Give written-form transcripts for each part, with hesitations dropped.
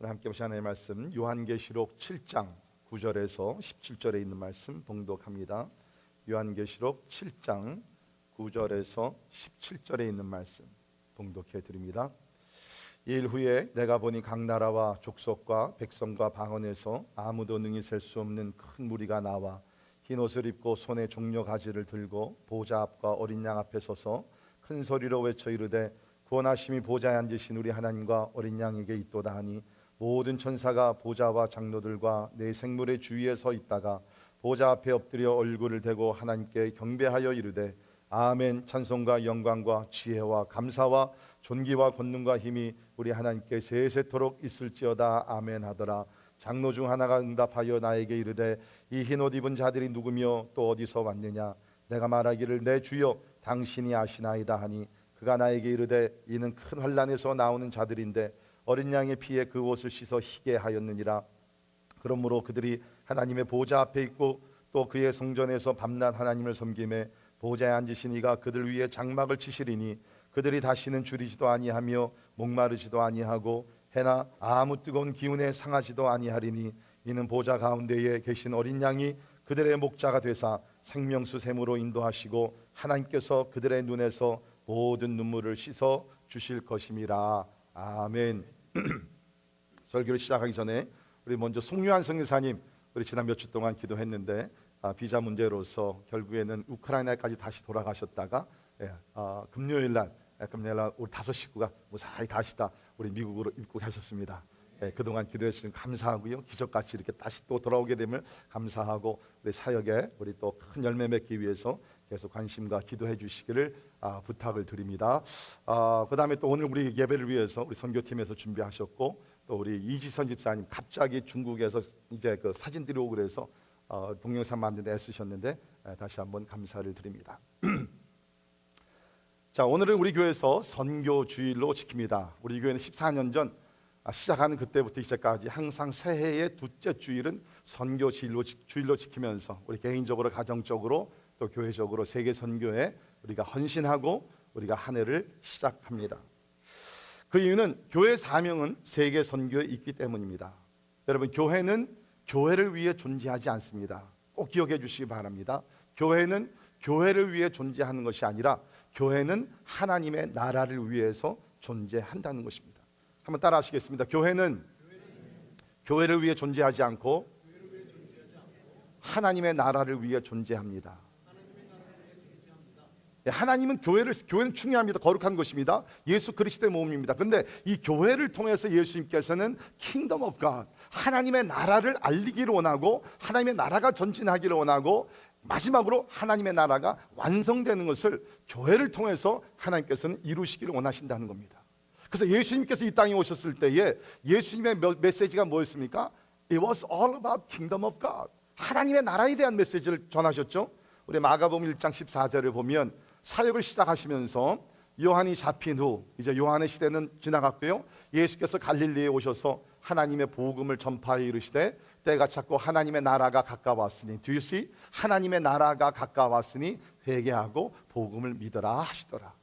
함께 보신 하나님의 말씀 요한계시록 7장 9절에서 17절에 있는 말씀 봉독합니다. 요한계시록 7장 9절에서 17절에 있는 말씀 봉독해 드립니다. 이일 후에 내가 보니 각 나라와 족속과 백성과 방언에서 아무도 능히 셀 수 없는 큰 무리가 나와 흰 옷을 입고 손에 종려 가지를 들고 보좌 앞과 어린 양 앞에 서서 큰 소리로 외쳐 이르되 구원하심이 보좌에 앉으신 우리 하나님과 어린 양에게 있도다 하니 모든 천사가 보좌와 장로들과 내 생물의 주위에 서 있다가 보좌 앞에 엎드려 얼굴을 대고 하나님께 경배하여 이르되 아멘. 찬송과 영광과 지혜와 감사와 존귀와 권능과 힘이 우리 하나님께 세세토록 있을지어다. 아멘 하더라. 장로 중 하나가 응답하여 나에게 이르되 이 흰 옷 입은 자들이 누구며 또 어디서 왔느냐? 내가 말하기를 내 주여 당신이 아시나이다 하니 그가 나에게 이르되 이는 큰 환난에서 나오는 자들인데 어린 양의 피에 그 옷을 씻어 희게 하였느니라. 그러므로 그들이 하나님의 보좌 앞에 있고 또 그의 성전에서 밤낮 하나님을 섬기매 보좌에 앉으신 이가 그들 위에 장막을 치시리니 그들이 다시는 줄이지도 아니하며 목마르지도 아니하고 해나 아무 뜨거운 기운에 상하지도 아니하리니 이는 보좌 가운데에 계신 어린 양이 그들의 목자가 되사 생명수 샘으로 인도하시고 하나님께서 그들의 눈에서 모든 눈물을 씻어 주실 것임이라. 아멘. 설교를 시작하기 전에 우리 먼저 송유한 선교사님, 우리 지난 몇 주 동안 기도했는데 비자 문제로서 결국에는 우크라이나까지 다시 돌아가셨다가 금요일날 우리 5 식구가 무사히 다시 다 우리 미국으로 입국하셨습니다. 그동안 기도해 주신 감사하고요. 기적같이 이렇게 다시 또 돌아오게 되면 감사하고 우리 사역에 우리 또 큰 열매 맺기 위해서 계속 관심과 기도해 주시기를 부탁을 드립니다. 그 다음에 또 오늘 우리 예배를 위해서 우리 선교팀에서 준비하셨고 또 우리 이지선 집사님 갑자기 중국에서 이제 그 사진들이 오고 그래서 동영상 만드는데 애쓰셨는데 다시 한번 감사를 드립니다. 자, 오늘은 우리 교회에서 선교 주일로 지킵니다. 우리 교회는 14년 전 시작하는 그때부터 이제까지 항상 새해의 둘째 주일은 선교 주일로 지키면서 우리 개인적으로 가정적으로 또 교회적으로 세계 선교에 우리가 헌신하고 우리가 한 해를 시작합니다. 그 이유는 교회 사명은 세계 선교에 있기 때문입니다. 여러분, 교회는 교회를 위해 존재하지 않습니다. 꼭 기억해 주시기 바랍니다. 교회는 교회를 위해 존재하는 것이 아니라 교회는 하나님의 나라를 위해서 존재한다는 것입니다. 한번 따라 하시겠습니다. 교회는 교회를 위해 존재하지 않고 하나님의 나라를 위해 존재합니다. 하나님은 교회는 중요합니다. 거룩한 것입니다. 예수 그리스도의 몸입니다. 그런데 이 교회를 통해서 예수님께서는 Kingdom of God, 하나님의 나라를 알리기를 원하고 하나님의 나라가 전진하기를 원하고 마지막으로 하나님의 나라가 완성되는 것을 교회를 통해서 하나님께서는 이루시기를 원하신다는 겁니다. 그래서 예수님께서 이 땅에 오셨을 때에 예수님의 메시지가 뭐였습니까? It was all about Kingdom of God. 하나님의 나라에 대한 메시지를 전하셨죠. 우리 마가복음 1장 14절을 보면 사역을 시작하시면서 요한이 잡힌 후 이제 요한의 시대는 지나갔고요. 예수께서 갈릴리에 오셔서 하나님의 복음을 전파하여 이르시되 때가 찼고 하나님의 나라가 가까웠으니 Do you see? 하나님의 나라가 가까웠으니 회개하고 복음을 믿어라 하시더라.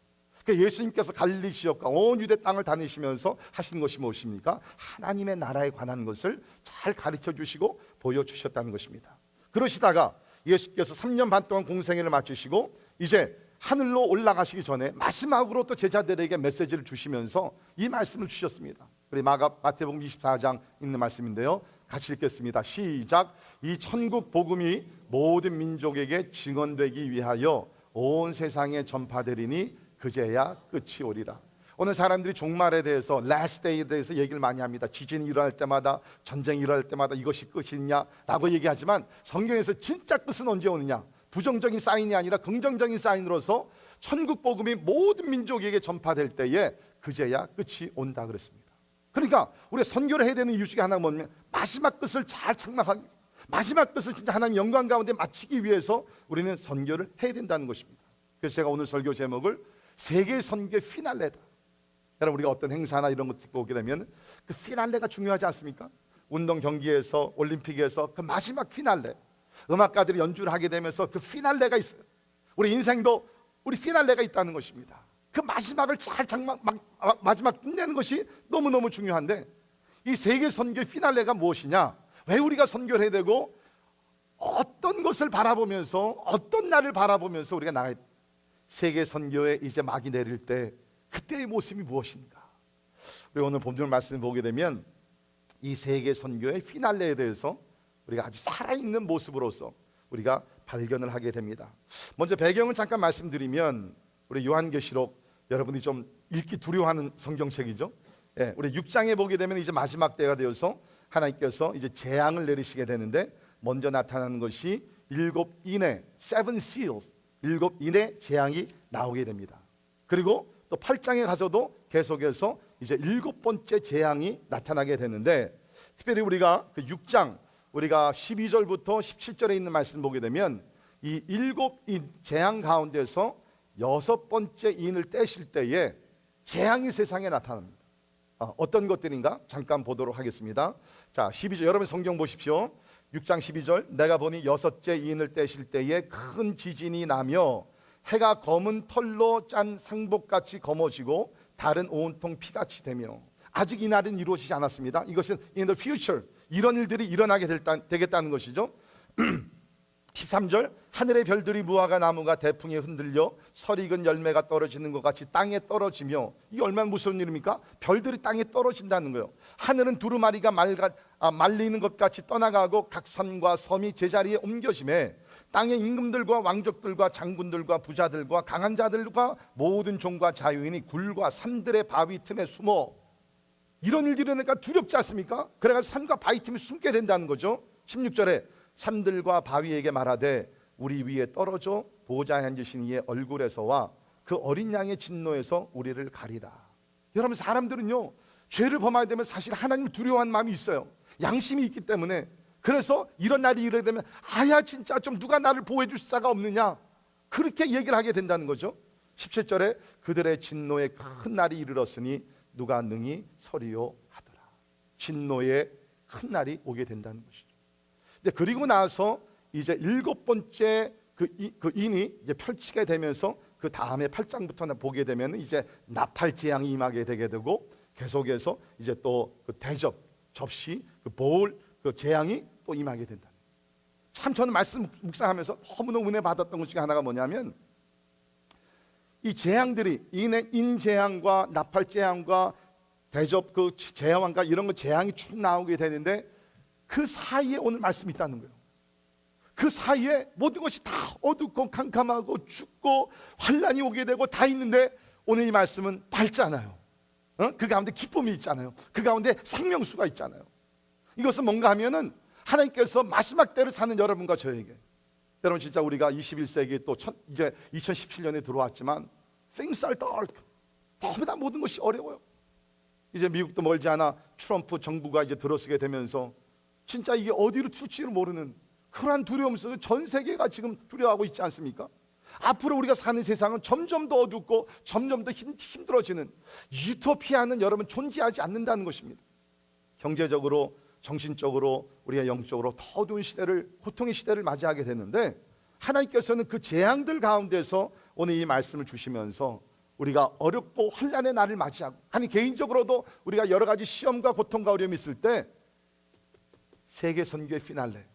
그러니까 예수님께서 갈릴리 지역과 온 유대 땅을 다니시면서 하신 것이 무엇입니까? 하나님의 나라에 관한 것을 잘 가르쳐 주시고 보여주셨다는 것입니다. 그러시다가 예수께서 3년 반 동안 공생애를 마치시고 이제 하늘로 올라가시기 전에 마지막으로 또 제자들에게 메시지를 주시면서 이 말씀을 주셨습니다. 우리 마태복음 24장 있는 말씀인데요. 같이 읽겠습니다. 시작. 이 천국 복음이 모든 민족에게 증언되기 위하여 온 세상에 전파되리니 그제야 끝이 오리라. 오늘 사람들이 종말에 대해서 last day에 대해서 얘기를 많이 합니다. 지진이 일어날 때마다 전쟁이 일어날 때마다 이것이 끝이냐라고 얘기하지만 성경에서 진짜 끝은 언제 오느냐? 부정적인 사인이 아니라 긍정적인 사인으로서 천국 복음이 모든 민족에게 전파될 때에 그제야 끝이 온다 그랬습니다. 그러니까 우리가 선교를 해야 되는 이유 중에 하나가 뭐냐면 마지막 끝을 잘 장막하기, 마지막 끝을 진짜 하나님 영광 가운데 마치기 위해서 우리는 선교를 해야 된다는 것입니다. 그래서 제가 오늘 설교 제목을 세계 선교 피날레다. 여러분, 우리가 어떤 행사나 이런 거 듣고 오게 되면 그 피날레가 중요하지 않습니까? 운동 경기에서 올림픽에서 그 마지막 피날레, 음악가들이 연주를 하게 되면서 그 피날레가 있어요. 우리 인생도 우리 피날레가 있다는 것입니다. 그 마지막을 잘 마지막 끝내는 것이 너무너무 중요한데 이 세계 선교의 피날레가 무엇이냐? 왜 우리가 선교를 해야 되고 어떤 것을 바라보면서 어떤 날을 바라보면서 우리가 나가야 세계 선교에 이제 막이 내릴 때 그때의 모습이 무엇인가? 우리 오늘 본문 말씀 보게 되면 이 세계 선교의 피날레에 대해서 우리가 아주 살아있는 모습으로서 우리가 발견을 하게 됩니다. 먼저 배경을 잠깐 말씀드리면 우리 요한계시록 여러분이 좀 읽기 두려워하는 성경책이죠. 예, 우리 6장에 보게 되면 이제 마지막 때가 되어서 하나님께서 이제 재앙을 내리시게 되는데 먼저 나타나는 것이 일곱 인의 seven seals, 일곱 인의 재앙이 나오게 됩니다. 그리고 또 8장에 가서도 계속해서 이제 일곱 번째 재앙이 나타나게 되는데 특별히 우리가 그 6장 우리가 12절부터 17절에 있는 말씀 보게 되면 이 일곱 인 재앙 가운데서 여섯 번째 인을 떼실 때에 재앙이 세상에 나타납니다. 어떤 것들인가 잠깐 보도록 하겠습니다. 자, 12절 여러분 성경 보십시오. 6장 12절 내가 보니 여섯째 인을 떼실 때에 큰 지진이 나며 해가 검은 털로 짠 상복같이 검어지고 달은 온통 피같이 되며 아직 이 날은 이루어지지 않았습니다. 이것은 in the future 이런 일들이 일어나게 되겠다는 것이죠. 13절 하늘의 별들이 무화과 나무가 대풍에 흔들려 설익은 열매가 떨어지는 것 같이 땅에 떨어지며 이 얼마나 무서운 일입니까? 별들이 땅에 떨어진다는 거예요. 하늘은 두루마리가 말리는 것 같이 떠나가고 각 산과 섬이 제자리에 옮겨짐에 땅의 임금들과 왕족들과 장군들과 부자들과 강한 자들과 모든 종과 자유인이 굴과 산들의 바위 틈에 숨어 이런 일들이 일어나니까 두렵지 않습니까? 그래서 산과 바위 틈에 숨게 된다는 거죠. 16절에 산들과 바위에게 말하되 우리 위에 떨어져 보좌에 앉으신 이의 얼굴에서와 그 어린 양의 진노에서 우리를 가리라. 여러분 사람들은요 죄를 범하게 되면 사실 하나님을 두려워하는 마음이 있어요. 양심이 있기 때문에. 그래서 이런 날이 이르게 되면 아야 진짜 좀 누가 나를 보호해 줄 자가 없느냐 그렇게 얘기를 하게 된다는 거죠. 17절에 그들의 진노의 큰 날이 이르렀으니 누가 능히 서리요 하더라. 진노의 큰 날이 오게 된다는 것이죠. 그리고 나서 이제 일곱 번째 그 인이 이제 펼치게 되면서 그 다음에 8장부터 보게 되면 이제 나팔 재앙이 임하게 되게 되고 계속해서 이제 또 그 대접 접시 그 보울 그 재앙이 또 임하게 된다. 참 저는 말씀 묵상하면서 너무너무 은혜 받았던 것 중에 하나가 뭐냐면 이 재앙들이 인 재앙과 나팔 재앙과 대접 그 재앙과 이런 거 재앙이 쭉 나오게 되는데 그 사이에 오늘 말씀이 있다는 거예요. 그 사이에 모든 것이 다 어둡고 캄캄하고 춥고 환란이 오게 되고 다 있는데 오늘 이 말씀은 밝잖아요. 그 가운데 기쁨이 있잖아요. 그 가운데 생명수가 있잖아요. 이것은 뭔가 하면은 하나님께서 마지막 때를 사는 여러분과 저에게 여러분 진짜 우리가 21세기 또 이제 2017년에 들어왔지만 things are dark. 너무나 모든 것이 어려워요. 이제 미국도 멀지 않아 트럼프 정부가 이제 들어서게 되면서 진짜 이게 어디로 튈지를 모르는 그러한 두려움 속에 전 세계가 지금 두려워하고 있지 않습니까? 앞으로 우리가 사는 세상은 점점 더 어둡고 점점 더 힘들어지는 유토피아는 여러분 존재하지 않는다는 것입니다. 경제적으로 정신적으로 우리가 영적으로 더 어두운 시대를 고통의 시대를 맞이하게 되는데 하나님께서는 그 재앙들 가운데서 오늘 이 말씀을 주시면서 우리가 어렵고 환난의 날을 맞이하고 아니 개인적으로도 우리가 여러 가지 시험과 고통과 어려움이 있을 때 세계 선교의 피날레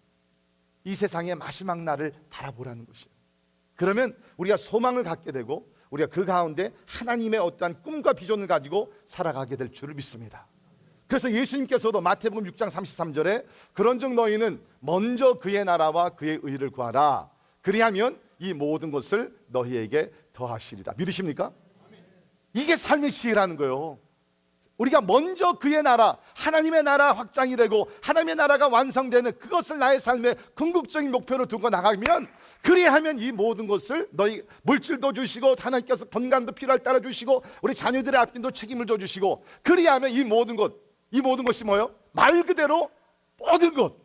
이 세상의 마지막 날을 바라보라는 것이에요. 그러면 우리가 소망을 갖게 되고 우리가 그 가운데 하나님의 어떠한 꿈과 비전을 가지고 살아가게 될 줄을 믿습니다. 그래서 예수님께서도 마태복음 6장 33절에 그런즉 너희는 먼저 그의 나라와 그의 의를 구하라. 그리하면 이 모든 것을 너희에게 더하시리라. 믿으십니까? 이게 삶의 지혜라는 거예요. 우리가 먼저 그의 나라, 하나님의 나라 확장이 되고 하나님의 나라가 완성되는 그것을 나의 삶의 궁극적인 목표로 두고 나가면 그리하면 이 모든 것을 너희 물질도 주시고 하나님께서 건강도 필요할 따라 주시고 우리 자녀들의 앞길도 책임을 져주시고 그리하면 이 모든 것이 뭐예요? 말 그대로 모든 것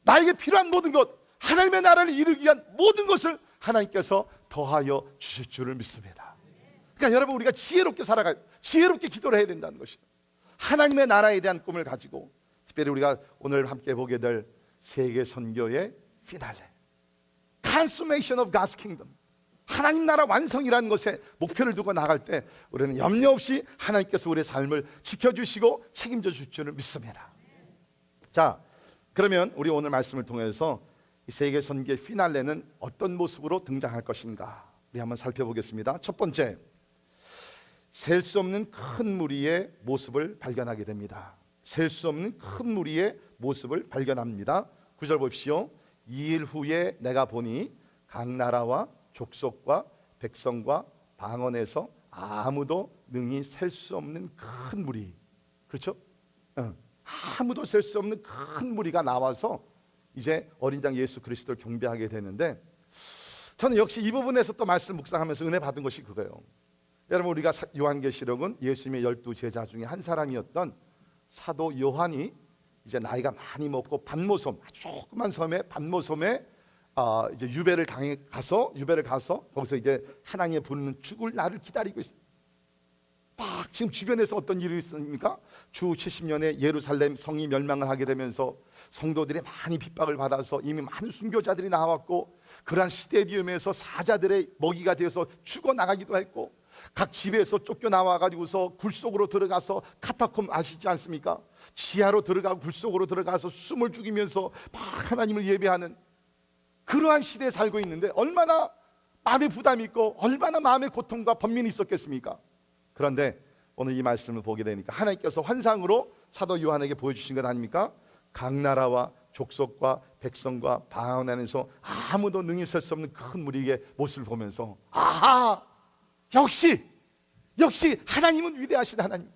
나에게 필요한 모든 것 하나님의 나라를 이루기 위한 모든 것을 하나님께서 더하여 주실 줄을 믿습니다. 그러니까 여러분 우리가 지혜롭게 살아가야 지혜롭게 기도를 해야 된다는 것이에요. 하나님의 나라에 대한 꿈을 가지고 특별히 우리가 오늘 함께 보게 될 세계 선교의 피날레 Consummation of God's Kingdom 하나님 나라 완성이라는 것에 목표를 두고 나갈 때 우리는 염려 없이 하나님께서 우리의 삶을 지켜주시고 책임져 줄 줄을 믿습니다. 자, 그러면 우리 오늘 말씀을 통해서 이 세계 선교의 피날레는 어떤 모습으로 등장할 것인가 우리 한번 살펴보겠습니다. 첫 번째, 셀 수 없는 큰 무리의 모습을 발견하게 됩니다. 셀 수 없는 큰 무리의 모습을 발견합니다. 9절 보십시오. 2일 후에 내가 보니 각 나라와 족속과 백성과 방언에서 아무도 능히 셀 수 없는 큰 무리, 그렇죠? 아무도 셀 수 없는 큰 무리가 나와서 이제 어린 양 예수 그리스도를 경배하게 되는데, 저는 역시 이 부분에서 또 말씀 묵상하면서 은혜 받은 것이 그거예요. 여러분, 우리가 요한계시록은 예수님의 12 제자 중에 한 사람이었던 사도 요한이 이제 나이가 많이 먹고 반모섬, 조그만 섬에 반모섬에 이제 유배를 가서 거기서 이제 하나님의 부르는 죽을 날을 기다리고 있어요. 막 지금 주변에서 어떤 일이 있습니까? 주 70년에 예루살렘 성이 멸망을 하게 되면서 성도들이 많이 핍박을 받아서 이미 많은 순교자들이 나왔고, 그러한 스테디움에서 사자들의 먹이가 되어서 죽어나가기도 했고, 각 집에서 쫓겨나와가지고서 굴 속으로 들어가서 카타콤 아시지 않습니까? 지하로 들어가고 굴 속으로 들어가서 숨을 죽이면서 막 하나님을 예배하는 그러한 시대에 살고 있는데, 얼마나 마음의 부담이 있고 얼마나 마음의 고통과 번민이 있었겠습니까? 그런데 오늘 이 말씀을 보게 되니까 하나님께서 환상으로 사도 요한에게 보여주신 것 아닙니까? 각 나라와 족속과 백성과 방언 안에서 아무도 능히 설 수 없는 큰 무리의 모습을 보면서, 아하! 역시 하나님은 위대하신 하나님.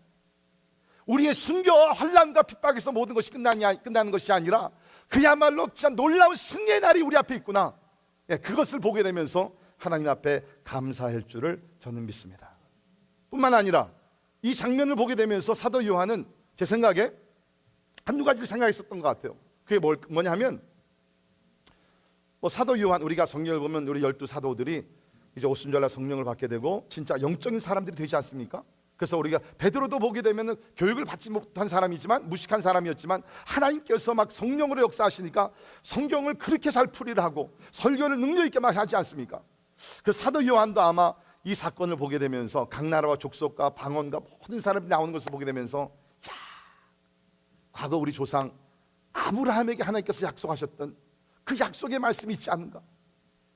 우리의 순교와 환난과 핍박에서 모든 것이 끝나는 것이 아니라 그야말로 진짜 놀라운 승리의 날이 우리 앞에 있구나. 그것을 보게 되면서 하나님 앞에 감사할 줄을 저는 믿습니다. 뿐만 아니라 이 장면을 보게 되면서 사도 요한은 제 생각에 한두 가지를 생각했었던 것 같아요. 그게 뭐냐 하면, 사도 요한, 우리가 성경을 보면 우리 12 사도들이 이제 오순절날 성령을 받게 되고 진짜 영적인 사람들이 되지 않습니까? 그래서 우리가 베드로도 보게 되면 교육을 받지 못한 사람이지만, 무식한 사람이었지만 하나님께서 막 성령으로 역사하시니까 성경을 그렇게 잘 풀이를 하고 설교를 능력 있게 막 하지 않습니까? 그래서 사도 요한도 아마 이 사건을 보게 되면서 각 나라와 족속과 방언과 모든 사람이 나오는 것을 보게 되면서, 야, 과거 우리 조상 아브라함에게 하나님께서 약속하셨던 그 약속의 말씀이 있지 않는가?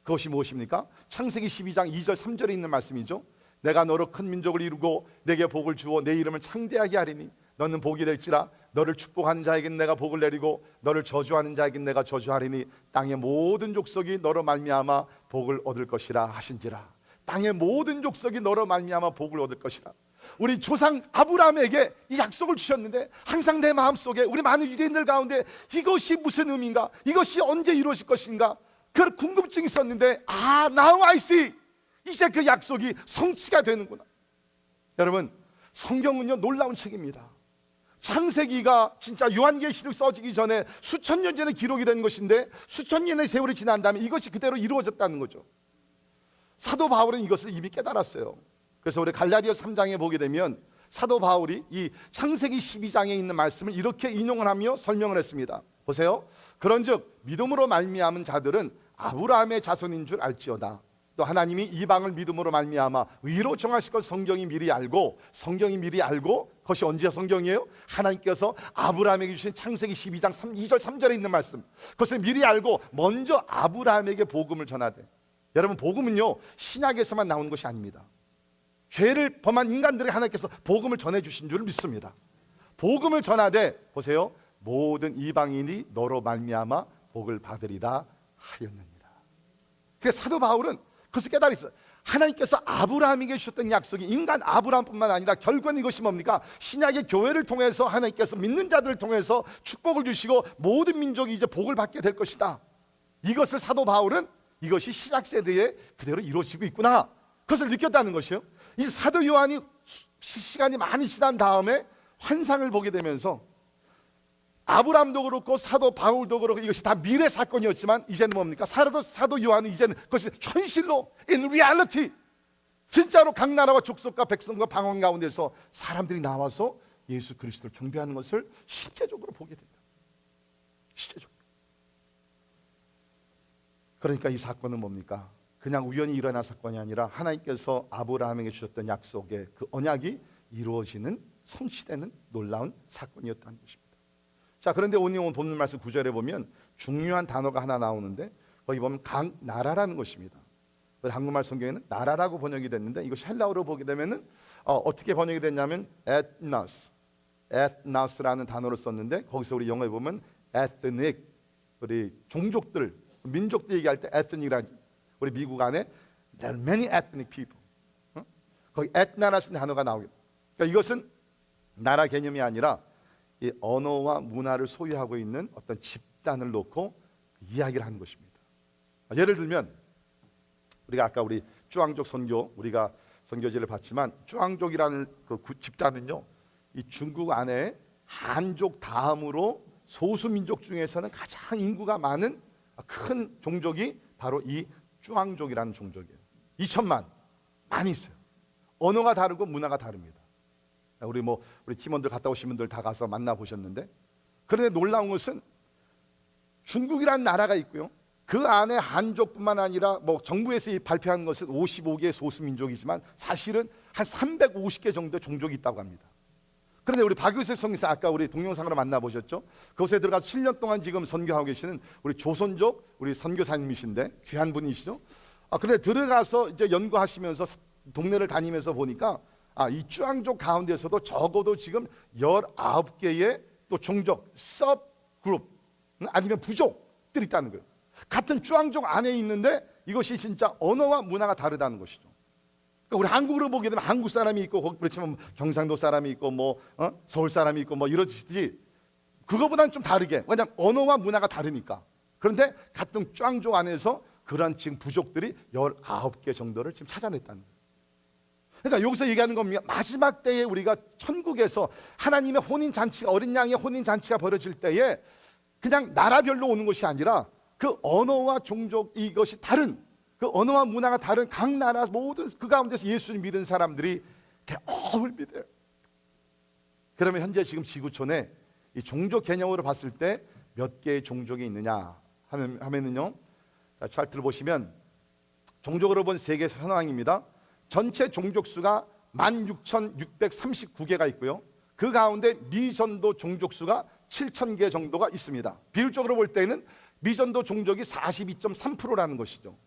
그것이 무엇입니까? 창세기 12장 2절 3절에 있는 말씀이죠. 내가 너로 큰 민족을 이루고 내게 복을 주어 내 이름을 창대하게 하리니 너는 복이 될지라. 너를 축복하는 자에겐 내가 복을 내리고 너를 저주하는 자에겐 내가 저주하리니 땅의 모든 족속이 너로 말미암아 복을 얻을 것이라 하신지라. 땅의 모든 족속이 너로 말미암아 복을 얻을 것이라. 우리 조상 아브라함에게 이 약속을 주셨는데, 항상 내 마음속에 우리 많은 유대인들 가운데 이것이 무슨 의미인가, 이것이 언제 이루어질 것인가, 그 궁금증이 있었는데, now I see, 이제 그 약속이 성취가 되는구나. 여러분, 성경은요 놀라운 책입니다. 창세기가 진짜 요한계시록 써지기 전에 수천 년 전에 기록이 된 것인데, 수천 년의 세월이 지난 다음에 이것이 그대로 이루어졌다는 거죠. 사도 바울은 이것을 이미 깨달았어요. 그래서 우리 갈라디아 3장에 보게 되면 사도 바울이 이 창세기 12장에 있는 말씀을 이렇게 인용을 하며 설명을 했습니다. 보세요. 그런즉 믿음으로 말미암은 자들은 아브라함의 자손인 줄 알지어다. 또 하나님이 이방을 믿음으로 말미암아 의로 정하실 것 성경이 미리 알고 그것이 언제 성경이에요? 하나님께서 아브라함에게 주신 창세기 12장 2절 3절에 있는 말씀, 그것을 미리 알고 먼저 아브라함에게 복음을 전하되. 여러분, 복음은요 신약에서만 나오는 것이 아닙니다. 죄를 범한 인간들에게 하나님께서 복음을 전해주신 줄 믿습니다. 복음을 전하되, 보세요, 모든 이방인이 너로 말미암아 복을 받으리라 하였느니라. 그래서 사도 바울은 그것을 깨달았어요. 하나님께서 아브라함에게 주셨던 약속이 인간 아브라함뿐만 아니라 결국은 이것이 뭡니까? 신약의 교회를 통해서 하나님께서 믿는 자들을 통해서 축복을 주시고 모든 민족이 이제 복을 받게 될 것이다. 이것을 사도 바울은 이것이 신약 세대에 그대로 이루어지고 있구나, 그것을 느꼈다는 것이요. 이 사도 요한이 시간이 많이 지난 다음에 환상을 보게 되면서, 아브라함도 그렇고 사도 바울도 그렇고 이것이 다 미래 사건이었지만 이제는 뭡니까? 사도 요한은 이제는 그것이 현실로 in reality, 진짜로 각 나라와 족속과 백성과 방언 가운데서 사람들이 나와서 예수 그리스도를 경배하는 것을 실제적으로 보게 된다. 실제적으로. 그러니까 이 사건은 뭡니까? 그냥 우연히 일어난 사건이 아니라 하나님께서 아브라함에게 주셨던 약속의 그 언약이 이루어지는 성취되는 놀라운 사건이었다는 것입니다. 자, 그런데 오늘 본문 말씀 9절에 보면 중요한 단어가 하나 나오는데 거기 보면 각 나라라는 것입니다. 한국말 성경에는 나라라고 번역이 됐는데 이것이 헬라어로 보게 되면은 어떻게 번역이 됐냐면 ethnos라는 단어를 썼는데 거기서 우리 영어에 보면 ethnic, 우리 종족들, 민족들 얘기할 때 ethnic이라는, 우리 미국 안에 there are many ethnic people, 거기 ethna라는 단어가 나오게. 그러니까 이것은 나라 개념이 아니라 이 언어와 문화를 소유하고 있는 어떤 집단을 놓고 이야기를 하는 것입니다. 예를 들면 우리가 아까 우리 쭈앙족 선교, 우리가 선교지를 봤지만 쭈앙족이라는 그 집단은요, 이 중국 안에 한족 다음으로 소수민족 중에서는 가장 인구가 많은 큰 종족이 바로 이 쭈앙족이라는 종족이에요. 2천만 많이 있어요. 언어가 다르고 문화가 다릅니다. 우리 팀원들 갔다 오신 분들 다 가서 만나 보셨는데, 그런데 놀라운 것은 중국이라는 나라가 있고요, 그 안에 한족뿐만 아니라 정부에서 발표한 것은 55개의 소수민족이지만 사실은 한 350개 정도의 종족이 있다고 합니다. 그런데 우리 박유세 성기사 아까 우리 동영상으로 만나보셨죠? 그곳에 들어가서 7년 동안 지금 선교하고 계시는 우리 조선족 우리 선교사님이신데 귀한 분이시죠? 그런데 들어가서 이제 연구하시면서 동네를 다니면서 보니까 이 쭈앙족 가운데서도 적어도 지금 19개의 또 종족, 서브그룹 아니면 부족들이 있다는 거예요. 같은 쭈앙족 안에 있는데 이것이 진짜 언어와 문화가 다르다는 것이죠. 그러니까 우리 한국으로 보게 되면 한국 사람이 있고, 그렇지만 경상도 사람이 있고 서울 사람이 있고 이러듯이 그거보다는 좀 다르게, 왜냐하면 언어와 문화가 다르니까. 그런데 같은 쭈앙족 안에서 그런 지금 부족들이 19개 정도를 지금 찾아냈다는 거예요. 그러니까 여기서 얘기하는 겁니다. 마지막 때에 우리가 천국에서 하나님의 혼인잔치가, 어린 양의 혼인잔치가 벌어질 때에 그냥 나라별로 오는 것이 아니라 그 언어와 종족, 이것이 다른, 그 언어와 문화가 다른 각 나라 모든 그 가운데서 예수를 믿은 사람들이 대업을 믿어요. 그러면 현재 지금 지구촌에 이 종족 개념으로 봤을 때 몇 개의 종족이 있느냐 하면은요, 자, 차트를 보시면 종족으로 본 세계 현황입니다. 전체 종족 수가 16,639개가 있고요, 그 가운데 미전도 종족 수가 7,000개 정도가 있습니다. 비율적으로 볼 때는 미전도 종족이 42.3%라는 것이죠.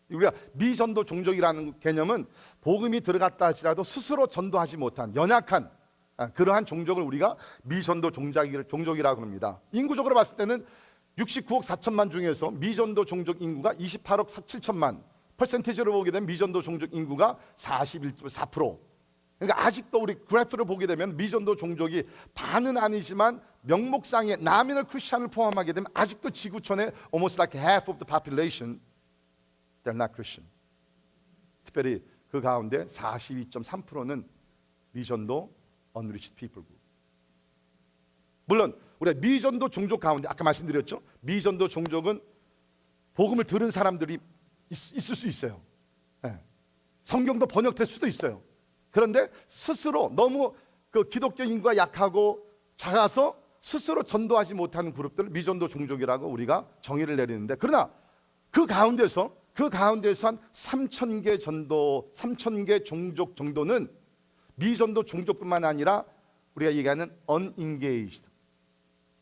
우리가 미전도 종족이라는 개념은 복음이 들어갔다 할지라도 스스로 전도하지 못한 연약한 그러한 종족을 우리가 미전도 종족이라고 합니다. 인구적으로 봤을 때는 69억 4천만 중에서 미전도 종족 인구가 28억 7천만, 퍼센티지로 보게 되면 미전도 종족 인구가 41.4%. 그러니까 아직도 우리 그래프를 보게 되면 미전도 종족이 반은 아니지만 명목상의 나미널 크리스천을 포함하게 되면 아직도 지구촌에 almost like half of the population they're not Christian. 특별히 그 가운데 42.3%는 미전도 unreached people group. 물론 우리가 미전도 종족 가운데 아까 말씀드렸죠, 미전도 종족은 복음을 들은 사람들이 있을 수 있어요. 네. 성경도 번역될 수도 있어요. 그런데 스스로 너무 그 기독교 인구가 약하고 작아서 스스로 전도하지 못하는 그룹들을 미전도 종족이라고 우리가 정의를 내리는데, 그러나 그 가운데서 한 3,000개 전도, 3,000개 종족 정도는 미전도 종족뿐만 아니라 우리가 얘기하는 unengaged,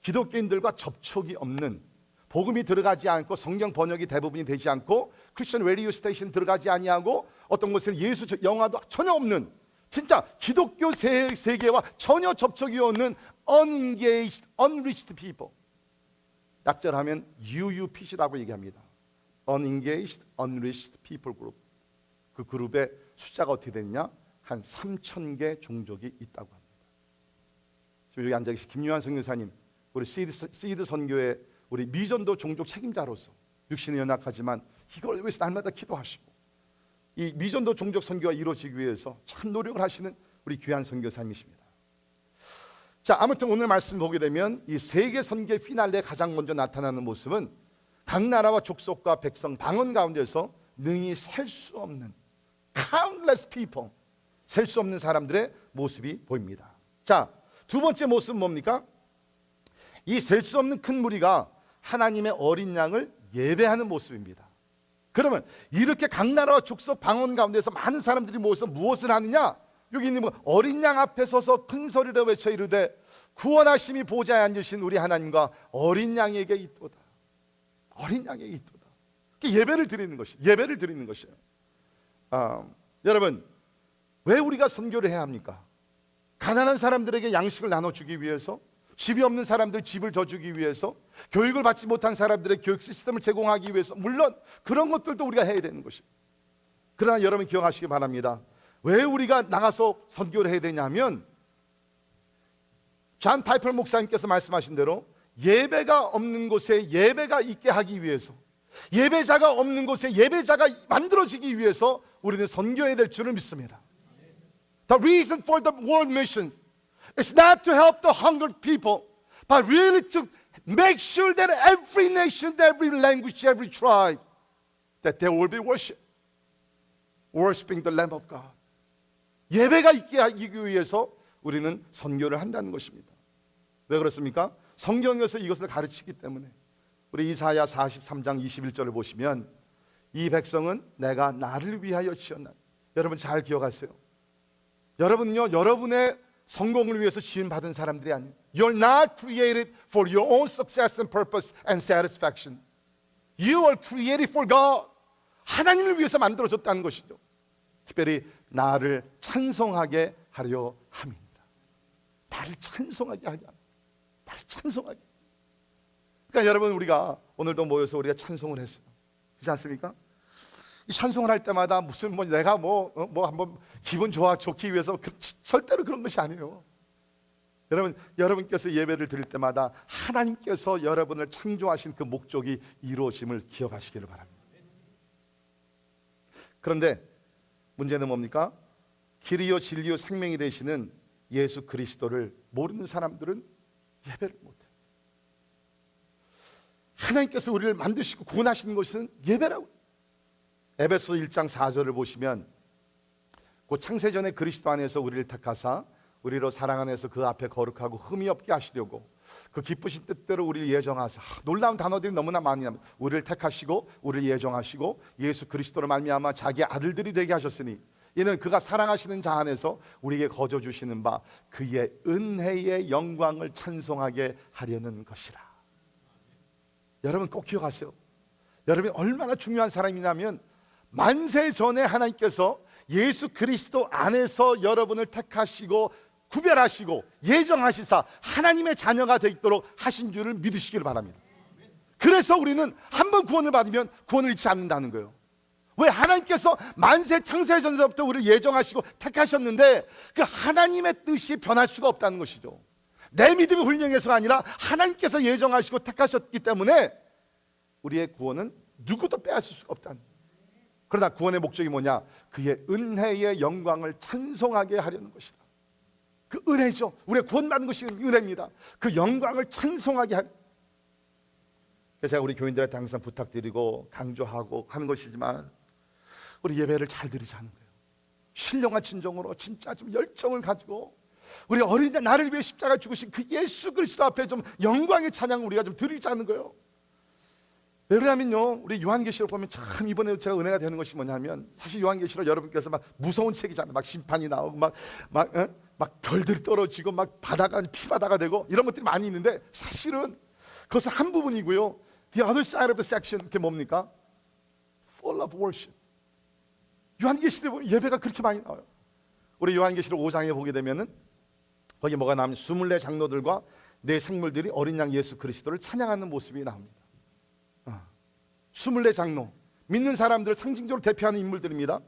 기독교인들과 접촉이 없는, 복음이 들어가지 않고 성경 번역이 대부분이 되지 않고 크리스천 라디오 스테이션 들어가지 아니하고 어떤 것을 예수 영화도 전혀 없는, 진짜 기독교 세계와 전혀 접촉이 없는 unengaged, unreached people, 약절하면 UUPC라고 얘기합니다. unengaged, unreached people group. 그 그룹의 숫자가 어떻게 되느냐? 한 3,000개 종족이 있다고 합니다. 지금 여기 앉아 계신 김유한 선교사님, 우리 시드 선교의 우리 미전도 종족 책임자로서 육신은 연약하지만 이걸 위해서 날마다 기도하시고 이 미전도 종족 선교가 이루어지기 위해서 참 노력을 하시는 우리 귀한 선교사님이십니다. 자, 아무튼 오늘 말씀 보게 되면 이 세계 선교의 피날레에 가장 먼저 나타나는 모습은 각 나라와 족속과 백성, 방언 가운데서 능히 셀 수 없는 countless people, 셀 수 없는 사람들의 모습이 보입니다. 자, 두 번째 모습은 뭡니까? 이 셀 수 없는 큰 무리가 하나님의 어린 양을 예배하는 모습입니다. 그러면 이렇게 각 나라와 족속 방언 가운데서 많은 사람들이 모여서 무엇을 하느냐? 여기 있는 어린 양 앞에 서서 큰 소리로 외쳐 이르되 구원하심이 보좌에 앉으신 우리 하나님과 어린 양에게 있도다. 어린 양에게 있도다. 예배를 드리는 것이, 예배를 드리는 것이에요. 여러분, 왜 우리가 선교를 해야 합니까? 가난한 사람들에게 양식을 나눠주기 위해서, 집이 없는 사람들 집을 져주기 위해서, 교육을 받지 못한 사람들의 교육 시스템을 제공하기 위해서, 물론 그런 것들도 우리가 해야 되는 것이에요. 그러나 여러분 기억하시기 바랍니다. 왜 우리가 나가서 선교를 해야 되냐면, 존 파이퍼 목사님께서 말씀하신 대로 예배가 없는 곳에 예배가 있게 하기 위해서, 예배자가 없는 곳에 예배자가 만들어지기 위해서 우리는 선교해야 될 줄을 믿습니다. The reason for the world mission is not to help the hungry people, but really to make sure that every nation, every language, every tribe, that there will be worship, worshiping the Lamb of God. 예배가 있게 하기 위해서 우리는 선교를 한다는 것입니다. 왜 그렇습니까? 성경에서 이것을 가르치기 때문에. 우리 이사야 43장 21절을 보시면 이 백성은 내가 나를 위하여 지었나. 여러분 잘 기억하세요. 여러분은요, 여러분의 성공을 위해서 지음받은 사람들이 아니에요. You're not created for your own success and purpose and satisfaction. You are created for God. 하나님을 위해서 만들어졌다는 것이죠. 특별히 나를 찬송하게 하려 함입니다. 나를 찬송하게 하려 함입니다. 나를 찬송하게. 그러니까 여러분, 우리가 오늘도 모여서 우리가 찬송을 했어요. 그렇지 않습니까? 이 찬송을 할 때마다 무슨 내가 한번 기분 좋기 위해서 절대로 그런 것이 아니에요. 여러분께서 예배를 드릴 때마다 하나님께서 여러분을 창조하신 그 목적이 이루어짐을 기억하시기를 바랍니다. 그런데 문제는 뭡니까? 길이요 진리요 생명이 되시는 예수 그리스도를 모르는 사람들은 예배를 못해요. 하나님께서 우리를 만드시고 구원하시는 것은 예배라고. 에베소 1장 4절을 보시면 그 창세전에 그리스도 안에서 우리를 택하사 우리로 사랑 안에서 그 앞에 거룩하고 흠이 없게 하시려고 그 기쁘신 뜻대로 우리를 예정하사, 놀라운 단어들이 너무나 많이 나옵니다. 우리를 택하시고 우리를 예정하시고 예수 그리스도로 말미암아 자기 아들들이 되게 하셨으니 이는 그가 사랑하시는 자 안에서 우리에게 거저 주시는 바 그의 은혜의 영광을 찬송하게 하려는 것이라. 여러분 꼭 기억하세요. 여러분이 얼마나 중요한 사람이냐면 만세 전에 하나님께서 예수 그리스도 안에서 여러분을 택하시고 구별하시고 예정하시사 하나님의 자녀가 되도록 하신 줄을 믿으시기를 바랍니다. 그래서 우리는 한번 구원을 받으면 구원을 잃지 않는다는 거예요. 왜? 하나님께서 만세 창세전서부터 우리를 예정하시고 택하셨는데 그 하나님의 뜻이 변할 수가 없다는 것이죠. 내 믿음이 훌륭해서가 아니라 하나님께서 예정하시고 택하셨기 때문에 우리의 구원은 누구도 빼앗을 수가 없다는 거예요. 그러나 구원의 목적이 뭐냐? 그의 은혜의 영광을 찬송하게 하려는 것이다. 그 은혜죠. 우리가 구원받는 것이 은혜입니다. 그 영광을 찬송하게 하는. 그래서 제가 우리 교인들한테 항상 부탁드리고 강조하고 하는 것이지만 우리 예배를 잘 드리자는 거예요. 신령한 진정으로 진짜 좀 열정을 가지고 우리 어린 나를 위해 십자가 죽으신 그 예수 그리스도 앞에 좀 영광의 찬양을 우리가 좀 드리자는 거예요. 왜 그러냐면요, 우리 요한계시록 보면 참 이번에 제가 은혜가 되는 것이 뭐냐면 사실 요한계시록 여러분께서 막 무서운 책이잖아요. 막 심판이 나오고 막 별들이 떨어지고 막 바다가 피바다가 되고 이런 것들이 많이 있는데 사실은 그것은 한 부분이고요. The other side of the section 그게 뭡니까? Full of worship. 요한계시록에 보면 예배가 그렇게 많이 나와요. 우리 요한계시록 5장에 보게 되면은 거기 뭐가 나오면 24 장로들과 네 생물들이 어린 양 예수 그리스도를 찬양하는 모습이 나옵니다. 24 장로, 믿는 사람들을 상징적으로 대표하는 인물들입니다.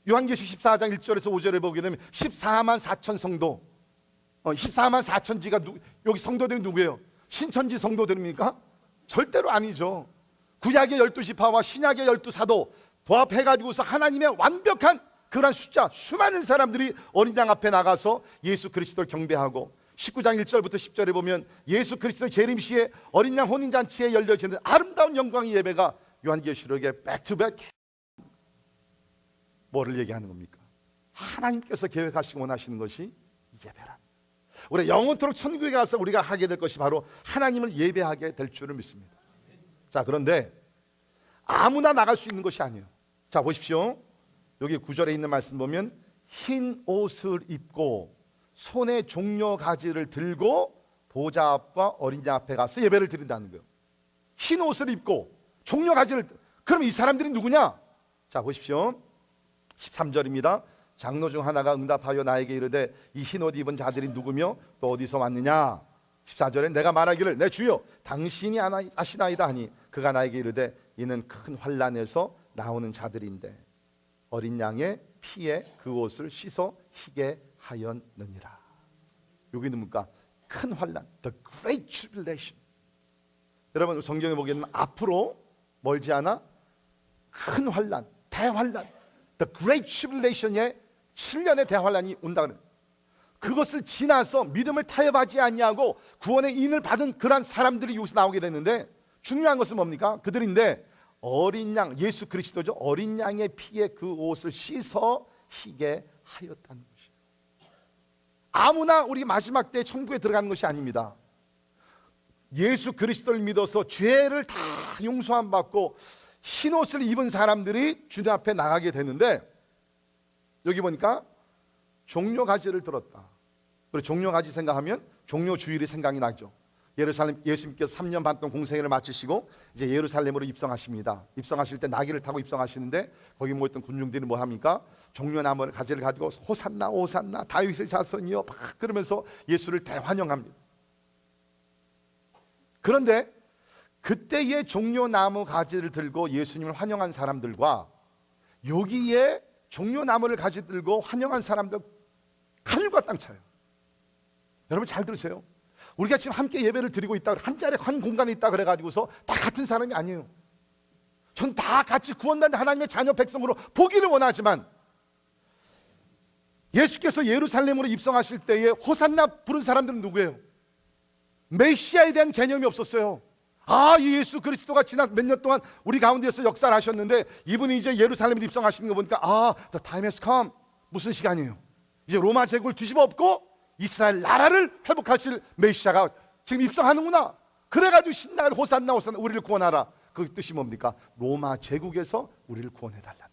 요한계시록 14장 1절에서 5절에 보게 되면 14만 4천 성도, 14만 4천지가 여기 성도들이 누구예요? 신천지 성도들입니까? 절대로 아니죠. 구약의 12지파와 신약의 12사도 도합해가지고서 하나님의 완벽한 그러한 숫자, 수많은 사람들이 어린 양 앞에 나가서 예수 그리스도를 경배하고 19장 1절부터 10절에 보면 예수 그리스도의 재림시에 어린 양 혼인잔치에 열려지는 아름다운 영광의 예배가 요한계시록에 백투백. 뭐를 얘기하는 겁니까? 하나님께서 계획하시고 원하시는 것이 예배랍니다. 우리 영원토록 천국에 가서 우리가 하게 될 것이 바로 하나님을 예배하게 될 줄을 믿습니다. 자, 그런데 아무나 나갈 수 있는 것이 아니에요. 자, 보십시오. 여기 9절에 있는 말씀 보면 흰 옷을 입고 손에 종려 가지를 들고 보좌 앞과 어린 양 앞에 가서 예배를 드린다는 거예요. 흰 옷을 입고 종려 가지를. 그럼 이 사람들이 누구냐? 자, 보십시오. 13절입니다. 장로 중 하나가 응답하여 나에게 이르되 이 흰 옷 입은 자들이 누구며 또 어디서 왔느냐? 14절에 내가 말하기를 내 주여 당신이 아시나이다 하니 그가 나에게 이르되 이는 큰 환난에서 나오는 자들인데 어린 양의 피에 그 옷을 씻어 희게 하였느니라. 여기는 뭡니까? 큰 환난, the great tribulation. 여러분 성경에 보기에는 앞으로 멀지 않아 큰 환난, 대환난, the great tribulation의 7년의 대환란이 온다 그래요. 그것을 지나서 믿음을 타협하지 아니하고 구원의 인을 받은 그러한 사람들이 여기서 나오게 됐는데, 중요한 것은 뭡니까? 그들인데 어린 양, 예수 그리스도죠. 어린 양의 피에 그 옷을 씻어 희게 하였다는 것이에요. 아무나 우리 마지막 때에 천국에 들어가는 것이 아닙니다. 예수 그리스도를 믿어서 죄를 다 용서함 받고 흰 옷을 입은 사람들이 주님 앞에 나가게 되는데, 여기 보니까 종려 가지를 들었다. 그리고 종려 가지 생각하면 종려 주일이 생각이 나죠. 예루살렘, 예수님께서 3년 반 동안 공생애를 마치시고 이제 예루살렘으로 입성하십니다. 입성하실 때 나귀를 타고 입성하시는데 거기 모였던 군중들이 뭐 합니까? 종려나무 가지를 가지고 호산나 호산나 다윗의 자손이여 막 그러면서 예수를 대환영합니다. 그런데 그때의 종려나무 가지를 들고 예수님을 환영한 사람들과 여기에 종려나무를 가지 들고 환영한 사람들 하늘과 땅 차요. 여러분 잘 들으세요. 우리가 지금 함께 예배를 드리고 있다, 한 자리에 한 공간에 있다 그래가지고서 다 같은 사람이 아니에요. 전 다 같이 구원받는 하나님의 자녀 백성으로 보기를 원하지만, 예수께서 예루살렘으로 입성하실 때에 호산나 부른 사람들은 누구예요? 메시아에 대한 개념이 없었어요. 이 예수 그리스도가 지난 몇 년 동안 우리 가운데서 역사를 하셨는데 이분이 이제 예루살렘에 입성하시는 거 보니까 the time has come. 무슨 시간이에요? 이제 로마 제국을 뒤집어 엎고 이스라엘 나라를 회복하실 메시아가 지금 입성하는구나. 그래가지고 신나게 호산나 호산나 우리를 구원하라. 그 뜻이 뭡니까? 로마 제국에서 우리를 구원해달라는